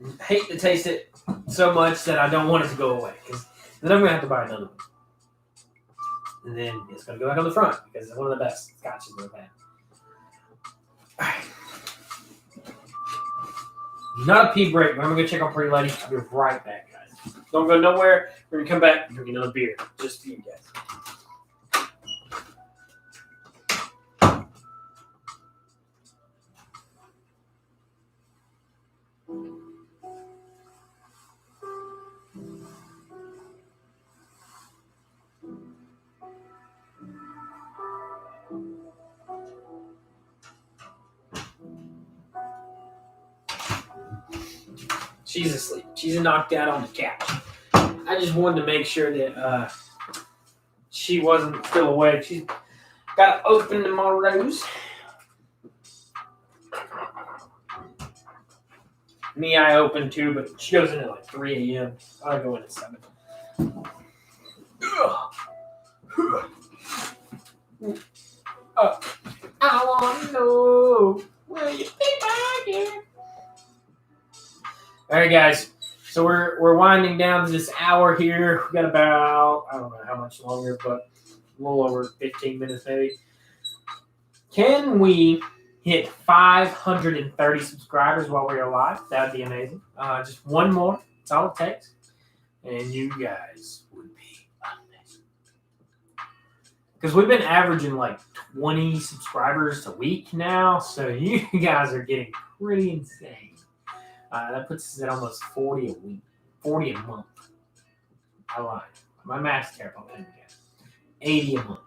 I hate to taste it so much that I don't want it to go away, because then I'm going to have to buy another one. And then it's going to go back on the front, because it's one of the best scotches we've had. Alright. Not a pee break, but I'm going to go check on Pretty Lady. I'll be right back, guys. Don't go nowhere. We're going to come back and drink another beer. Just for you guys. She's asleep. She's knocked out on the couch. I just wanted to make sure that she wasn't still awake. She's got to open tomorrow's. Me, I open too, but she goes in at like 3 a.m. I go in at 7. I want to know, will you be back here? All right, guys. So we're winding down to this hour here. We got about, I don't know how much longer, but a little over 15 minutes maybe. Can we hit 530 subscribers while we're alive? That would be amazing. Just one more. That's all it takes. And you guys would be amazing. Because we've been averaging like 20 subscribers a week now. So you guys are getting pretty insane. That puts us at almost 40 a week, 40 a month. I lied. My math's terrible. 80 a month.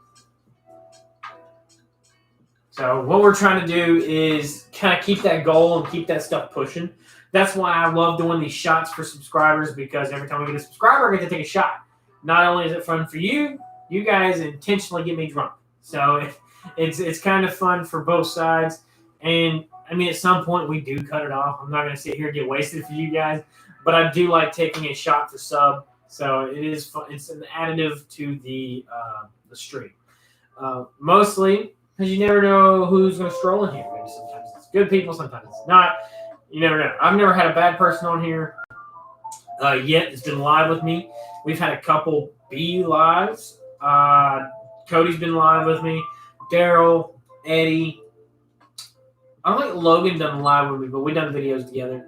So what we're trying to do is kind of keep that goal and keep that stuff pushing. That's why I love doing these shots for subscribers, because every time we get a subscriber, I get to take a shot. Not only is it fun for you, you guys intentionally get me drunk. So it's kind of fun for both sides. And I mean, at some point we do cut it off. I'm not going to sit here and get wasted for you guys, but I do like taking a shot for sub. So it is fun. It's an additive to the stream. Mostly because you never know who's going to stroll in here. Maybe sometimes it's good people, sometimes it's not. You never know. I've never had a bad person on here yet. It's been live with me. We've had a couple B lives. Cody's been live with me. Daryl, Eddie. I don't think Logan done live with me, but we done videos together.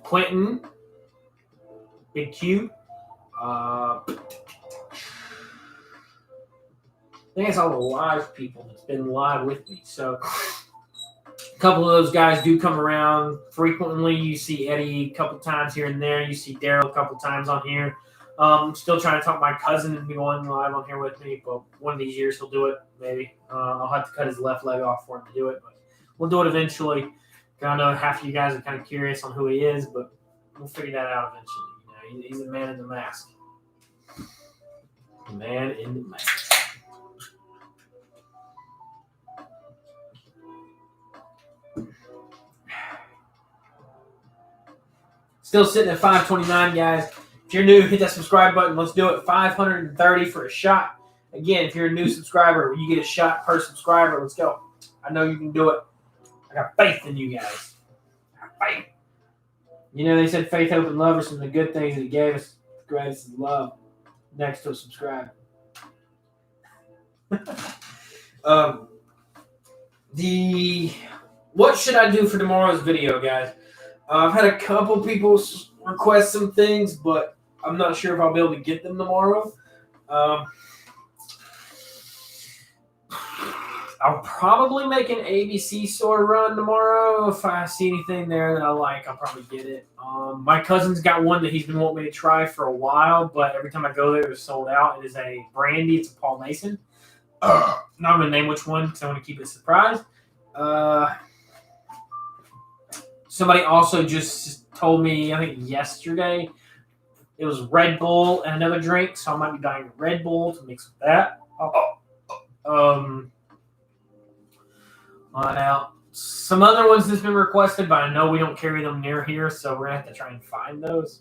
Quentin, Big Q. I think it's all the live people that's been live with me. So a couple of those guys do come around frequently. You see Eddie a couple times here and there. You see Daryl a couple times on here. I'm still trying to talk my cousin and be going live on here with me, but one of these years he'll do it, maybe. I'll have to cut his left leg off for him to do it, but We'll do it eventually. I know half of you guys are kind of curious on who he is, but we'll figure that out eventually. You know, he's a man in the mask. Man in the mask. Still sitting at 529, guys. If you're new, hit that subscribe button. Let's do it. 530 for a shot. Again, if you're a new subscriber, you get a shot per subscriber. Let's go. I know you can do it. I got faith in you guys. I got faith. You know, they said faith, hope, and love are some of the good things that he gave us. The greatest is love. Next to subscribe. What should I do for tomorrow's video, guys? I've had a couple people request some things, but I'm not sure if I'll be able to get them tomorrow. I'll probably make an ABC store run tomorrow. If I see anything there that I like, I'll probably get it. My cousin's got one that he's been wanting me to try for a while, but every time I go there, it's sold out. It is a brandy. It's a Paul Mason. Not going to name which one because I want to keep it a surprise. Somebody also just told me, I think yesterday, it was Red Bull and another drink, so I might be buying Red Bull to mix with that. Out. Some other ones that's been requested, but I know we don't carry them near here, so we're gonna have to try and find those.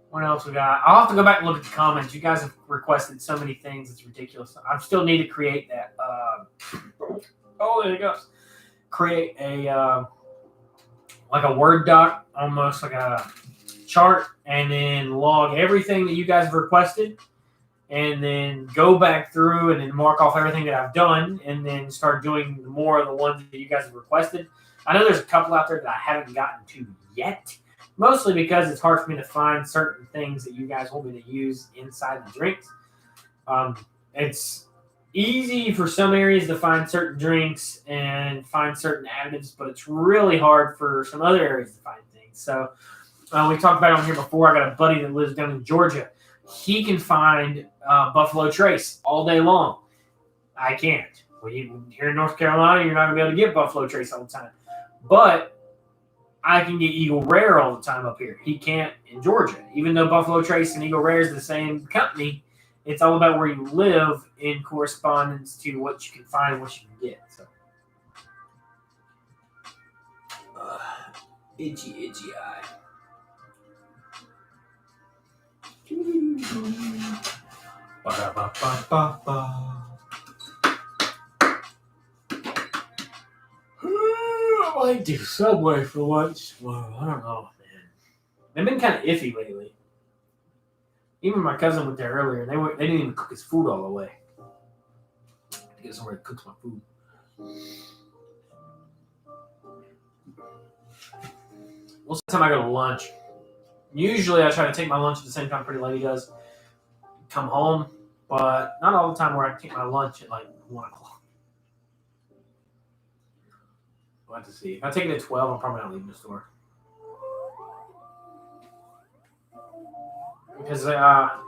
What else we got? I'll have to go back and look at the comments. You guys have requested so many things; it's ridiculous. I still need to create that. Oh, there it goes. Create a like a Word doc, almost like a chart, and then log everything that you guys have requested. And then go back through and then mark off everything that I've done and then start doing more of the ones that you guys have requested. I know there's a couple out there that I haven't gotten to yet, mostly because it's hard for me to find certain things that you guys want me to use inside the drinks. It's easy for some areas to find certain drinks and find certain additives, but it's really hard for some other areas to find things. So we talked about it on here before. I got a buddy that lives down in Georgia. He can find Buffalo Trace all day long. I can't. Well, here in North Carolina, you're not going to be able to get Buffalo Trace all the time. But I can get Eagle Rare all the time up here. He can't in Georgia. Even though Buffalo Trace and Eagle Rare is the same company, it's all about where you live in correspondence to what you can find and what you can get. So, itchy eye. I might do Subway for lunch. Well, I don't know, man. They've been kind of iffy lately. Even my cousin went there earlier, and they didn't even cook his food all the way. I have to get somewhere to cook my food. Most of the time I go to lunch. Usually I try to take my lunch at the same time Pretty Lady does. Come home, but not all the time where I take my lunch at like 1 o'clock. We'll have to see. If I take it at 12, I'm probably not leaving the store. Because I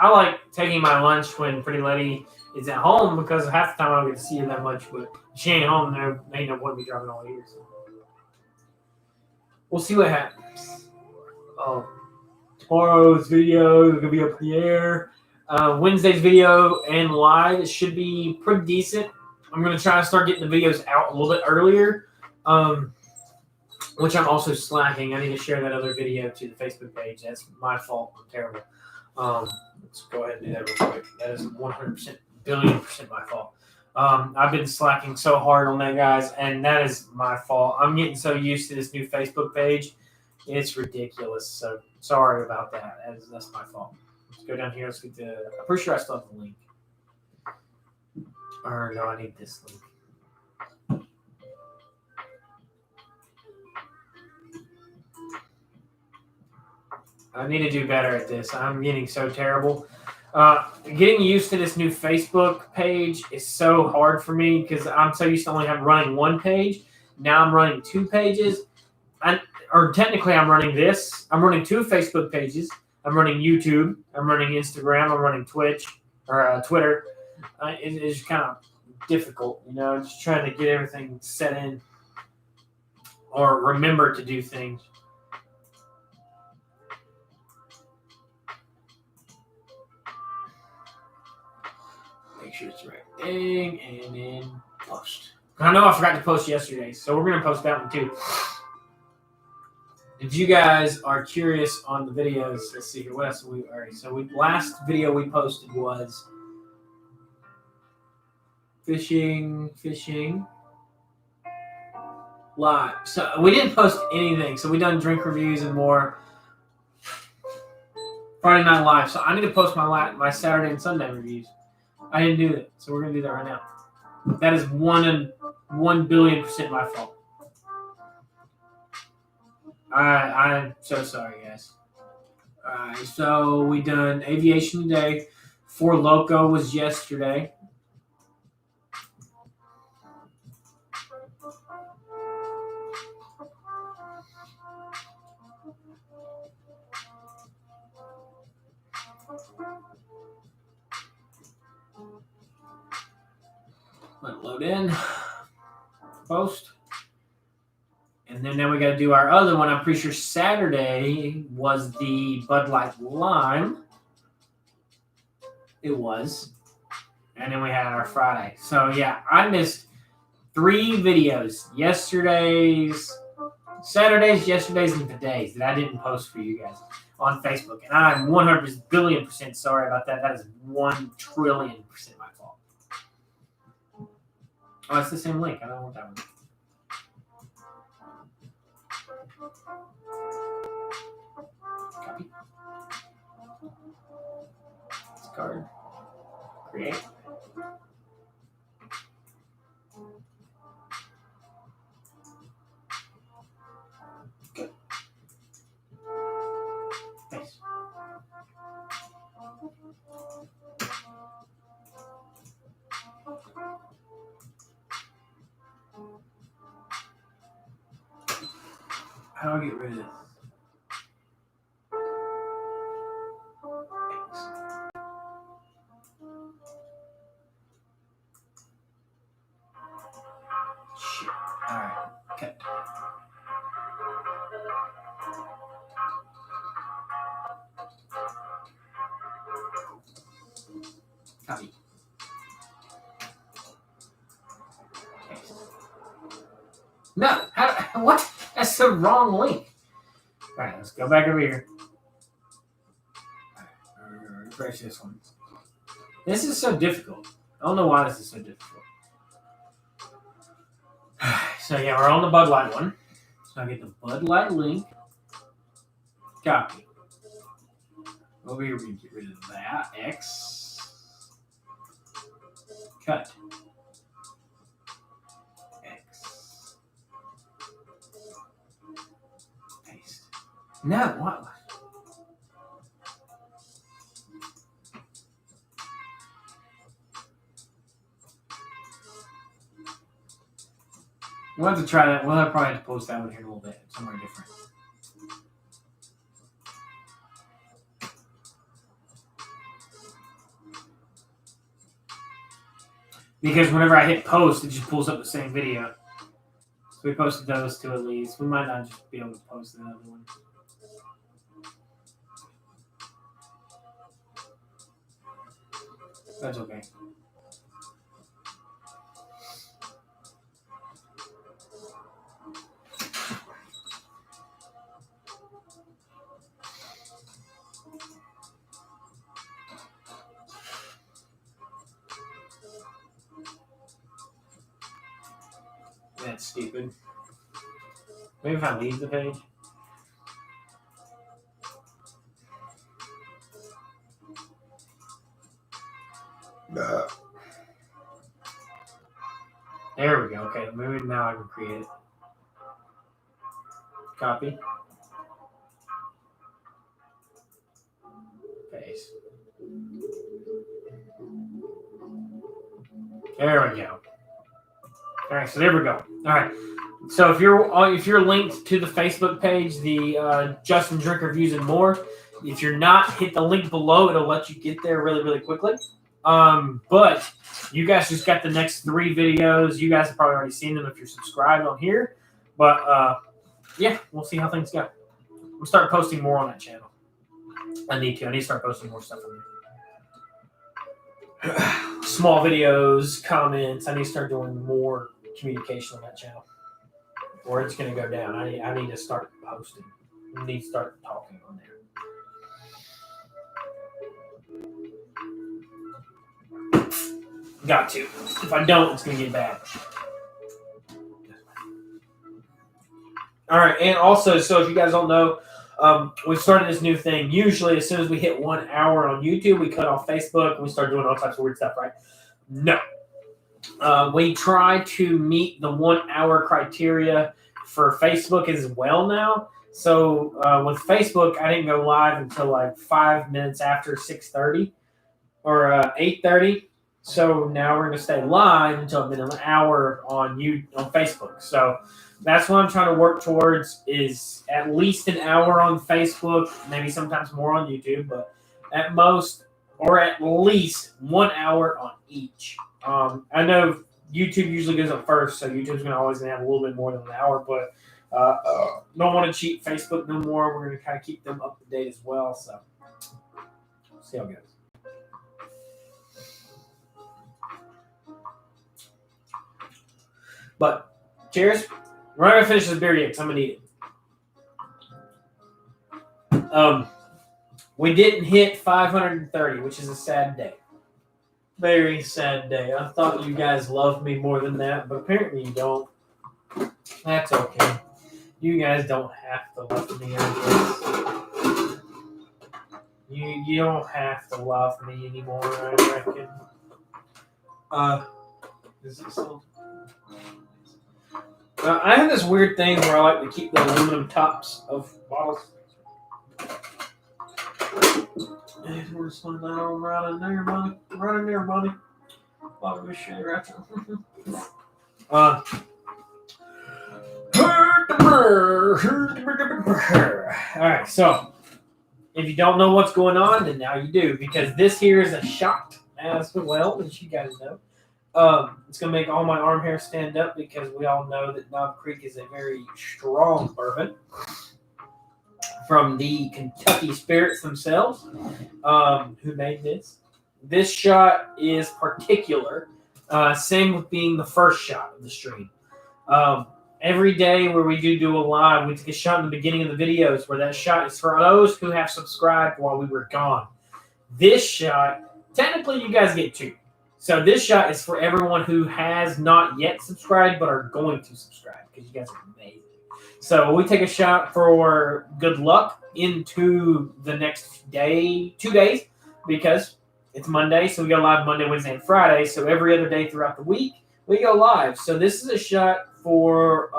like taking my lunch when Pretty Lady is at home because half the time I don't get to see her that much, but she ain't home, there ain't no point in me driving all here. So. We'll see what happens. Tomorrow's video is going to be up in the air. Wednesday's video and live, it should be pretty decent. I'm going to try to start getting the videos out a little bit earlier, which I'm also slacking. I need to share that other video to the Facebook page. That's my fault. I'm terrible. Let's go ahead and do that real quick. That is 100%, billion% my fault. I've been slacking so hard on that, guys, and that is my fault. I'm getting so used to this new Facebook page. It's ridiculous. So sorry about that. That's my fault. Let's go down here. Let's get the. I'm pretty sure I still have the link. Or no, I need this link. I need to do better at this. I'm getting so terrible. Getting used to this new Facebook page is so hard for me because I'm so used to only running one page. Now I'm running 2 pages. Or technically, I'm running this. I'm running 2 Facebook pages. I'm running YouTube. I'm running Instagram. I'm running Twitch or Twitter. It's kind of difficult, just trying to get everything set in or remember to do things. Make sure it's the right thing, and then post. I know I forgot to post yesterday, so we're going to post that one too. If you guys are curious on the videos, let's see here. What else we already? So last video we posted was fishing live. So we didn't post anything. So we done drink reviews and more. Friday Night Live. So I need to post my Saturday and Sunday reviews. I didn't do that, so we're gonna do that right now. That is 1,000,000,000% my fault. I'm so sorry, guys. Alright, so we done aviation today. Four Loco was yesterday. Let load in. Post. And then now we got to do our other one. I'm pretty sure Saturday was the Bud Light Lime. It was. And then we had our Friday. So, yeah, I missed 3 videos. Saturdays, yesterday's, and today's that I didn't post for you guys on Facebook. And I'm 100,000,000,000% sorry about that. That is 1,000,000,000,000% my fault. Oh, it's the same link. I don't want that one. Copy. Discard. Create. Good. Thanks. How do I get rid of this? Shit. Alright. Okay. Copy. Paste. No! What? That's the wrong link. Alright, let's go back over here. Alright, refresh this one. This is so difficult. I don't know why this is so difficult. So yeah, we're on the Bud Light one. So I get the Bud Light link. Copy. Over here we get rid of that. X. Cut. X. Paste. No, what? We'll have to try that. We'll probably have to post that one here in a little bit, somewhere different. Because whenever I hit post, it just pulls up the same video. So we posted those two at least. We might not just be able to post another one. That's okay. That's stupid. Maybe if I leave the page. There we go. Okay, maybe now I can create it. Copy. Paste. There we go. All right, so there we go. All right, so if you're linked to the Facebook page, the Justin Drink Reviews and More, if you're not, hit the link below. It'll let you get there really, really quickly. But you guys just got the next 3 videos. You guys have probably already seen them if you're subscribed on here. But yeah, we'll see how things go. We'll start posting more on that channel. I need to start posting more stuff on there. Small videos, comments. I need to start doing more communication on that channel, or it's going to go down. I need to start posting. I need to start talking on there. Got to. If I don't, it's going to get bad. All right, and also, so if you guys don't know, we've started this new thing. Usually, as soon as we hit 1 hour on YouTube, we cut off Facebook and we start doing all types of weird stuff, right? No. We try to meet the 1 hour criteria for Facebook as well now. So with Facebook, I didn't go live until like 5 minutes after 6:30 or 8:30. So now we're going to stay live until a minimum hour on Facebook. So that's what I'm trying to work towards, is at least an hour on Facebook, maybe sometimes more on YouTube, but at most, or at least 1 hour on each. I know YouTube usually goes up first, so YouTube's going to always have a little bit more than an hour, but don't want to cheat Facebook no more. We're going to kind of keep them up to date as well, so see how it goes. But cheers. We're not going to finish this beer yet because I'm going to eat it. We didn't hit 530, which is a sad day. Very sad day. I thought you guys loved me more than that, but apparently you don't. That's okay. You guys don't have to love me, I guess. You don't have to love me anymore, I reckon. Is it still... I have this weird thing where I like to keep the aluminum tops of bottles. And we're just going down right in there, buddy. Right in there, buddy. Bottom of shit right there. Alright, so if you don't know what's going on, then now you do, because this here is a shot as well, as you guys know. It's going to make all my arm hair stand up because we all know that Knob Creek is a very strong bourbon from the Kentucky Spirits themselves, who made this. This shot is particular, same with being the first shot of the stream. Every day where we do a live, we take a shot in the beginning of the videos where that shot is for those who have subscribed while we were gone. This shot, technically you guys get 2. So this shot is for everyone who has not yet subscribed but are going to subscribe, because you guys are amazing. So we take a shot for good luck into the next day, 2 days, because it's Monday, so we go live Monday, Wednesday, and Friday. So every other day throughout the week, we go live. So this is a shot for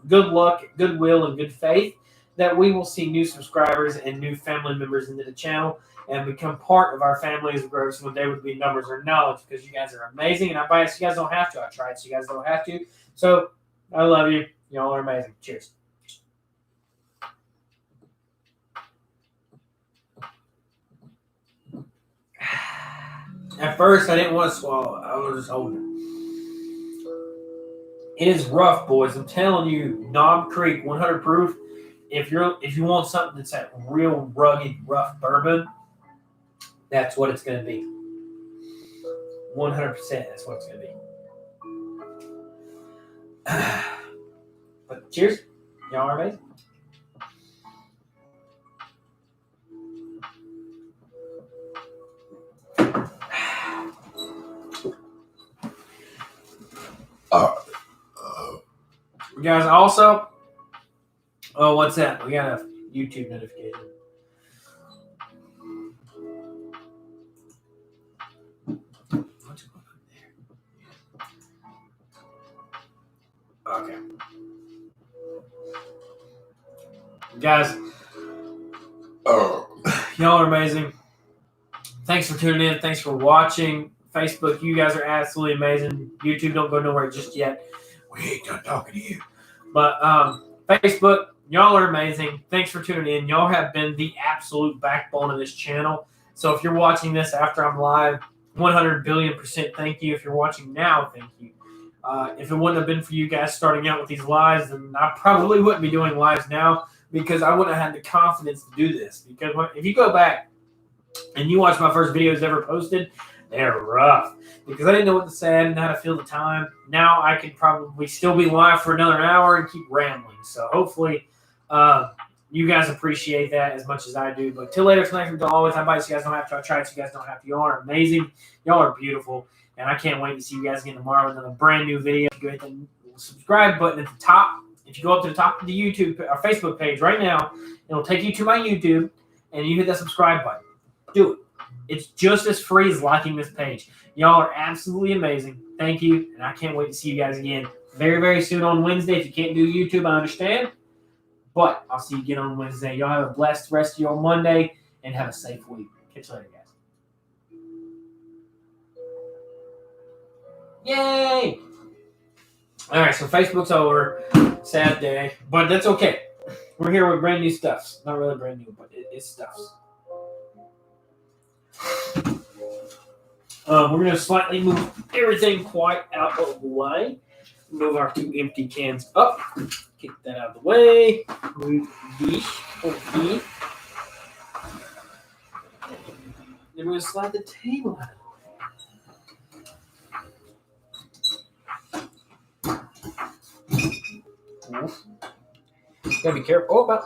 good luck, goodwill, and good faith that we will see new subscribers and new family members into the channel and become part of our family as it grows, when there would be numbers or knowledge, because you guys are amazing. And I buy it so you guys don't have to. I tried so you guys don't have to. So I love you. Y'all are amazing. Cheers. At first, I didn't want to swallow it. I was just holding it. It is rough, boys. I'm telling you, Knob Creek 100 proof. If you want something that's that real rugged, rough bourbon, that's what it's going to be. 100%. That's what it's going to be. But cheers. Y'all are amazing. Guys, also, oh, what's that? We got a YouTube notification. Okay. Guys, y'all are amazing. Thanks for tuning in. Thanks for watching. Facebook, you guys are absolutely amazing. YouTube, don't go nowhere just yet. We ain't done talking to you. But Facebook, y'all are amazing. Thanks for tuning in. Y'all have been the absolute backbone of this channel. So if you're watching this after I'm live, 100 billion% thank you. If you're watching now, thank you. If it wouldn't have been for you guys starting out with these lives, then I probably wouldn't be doing lives now because I wouldn't have had the confidence to do this. Because if you go back and you watch my first videos ever posted, they're rough because I didn't know what to say. I didn't know how to fill the time. Now I could probably still be live for another hour and keep rambling. So hopefully you guys appreciate that as much as I do. But till later tonight, until always, I bite so you guys don't have to. I try it so you guys don't have to. Y'all are amazing. Y'all are beautiful. And I can't wait to see you guys again tomorrow with another brand new video. Go hit the subscribe button at the top. If you go up to the top of the YouTube or Facebook page right now, it'll take you to my YouTube, and you hit that subscribe button. Do it. It's just as free as liking this page. Y'all are absolutely amazing. Thank you, and I can't wait to see you guys again very, very soon on Wednesday. If you can't do YouTube, I understand. But I'll see you again on Wednesday. Y'all have a blessed rest of your Monday, and have a safe week. Catch you later, guys. Yay! All right, so Facebook's over. Sad day, but that's okay. We're here with brand new stuffs. Not really brand new, but it's stuffs. We're going to slightly move everything quite out of the way. Move our 2 empty cans up. Kick that out of the way. Move these over here. Then we're going to slide the table out. Gotta be careful. Oh, about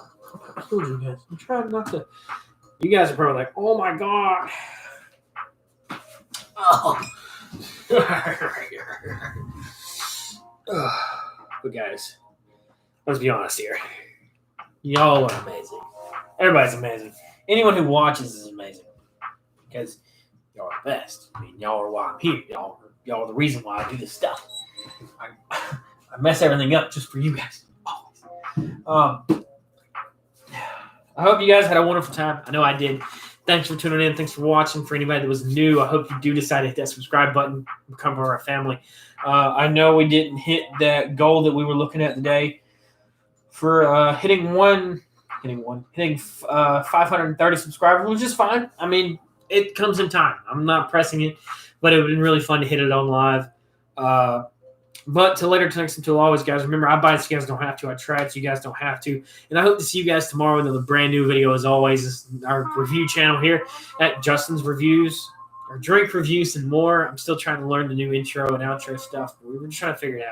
I told you guys. I'm trying not to. You guys are probably like, oh my god. Oh. But guys, let's be honest here. Y'all are amazing. Everybody's amazing. Anyone who watches is amazing. Because y'all are the best. I mean, y'all are why I'm here. Y'all are the reason why I do this stuff. I mess everything up just for you guys. I hope you guys had a wonderful time. I know I did. Thanks for tuning in. Thanks for watching. For anybody that was new, I hope you do decide to hit that subscribe button, become part of our family. I know we didn't hit that goal that we were looking at today for hitting 530 subscribers, which is fine. I mean, it comes in time. I'm not pressing it, but it would have been really fun to hit it on live. But till later tonight, until always, guys, remember, I buy it so you guys don't have to. I try it so you guys don't have to. And I hope to see you guys tomorrow with another brand new video, as always. This is our review channel here at Justin's Reviews, or Drink Reviews and more. I'm still trying to learn the new intro and outro stuff. But we're just trying to figure it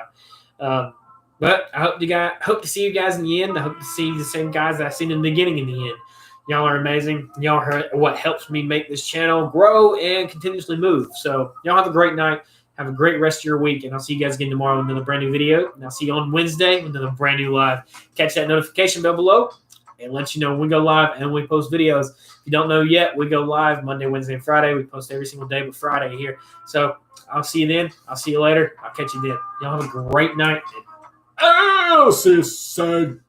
out. But I hope to see you guys in the end. I hope to see the same guys that I've seen in the beginning and the end. Y'all are amazing. Y'all are what helps me make this channel grow and continuously move. So y'all have a great night. Have a great rest of your week, and I'll see you guys again tomorrow with another brand new video. And I'll see you on Wednesday with another brand new live. Catch that notification bell below and let you know when we go live and we post videos. If you don't know yet, we go live Monday, Wednesday, and Friday. We post every single day but Friday here. So I'll see you then. I'll see you later. I'll catch you then. Y'all have a great night. I'll see you soon.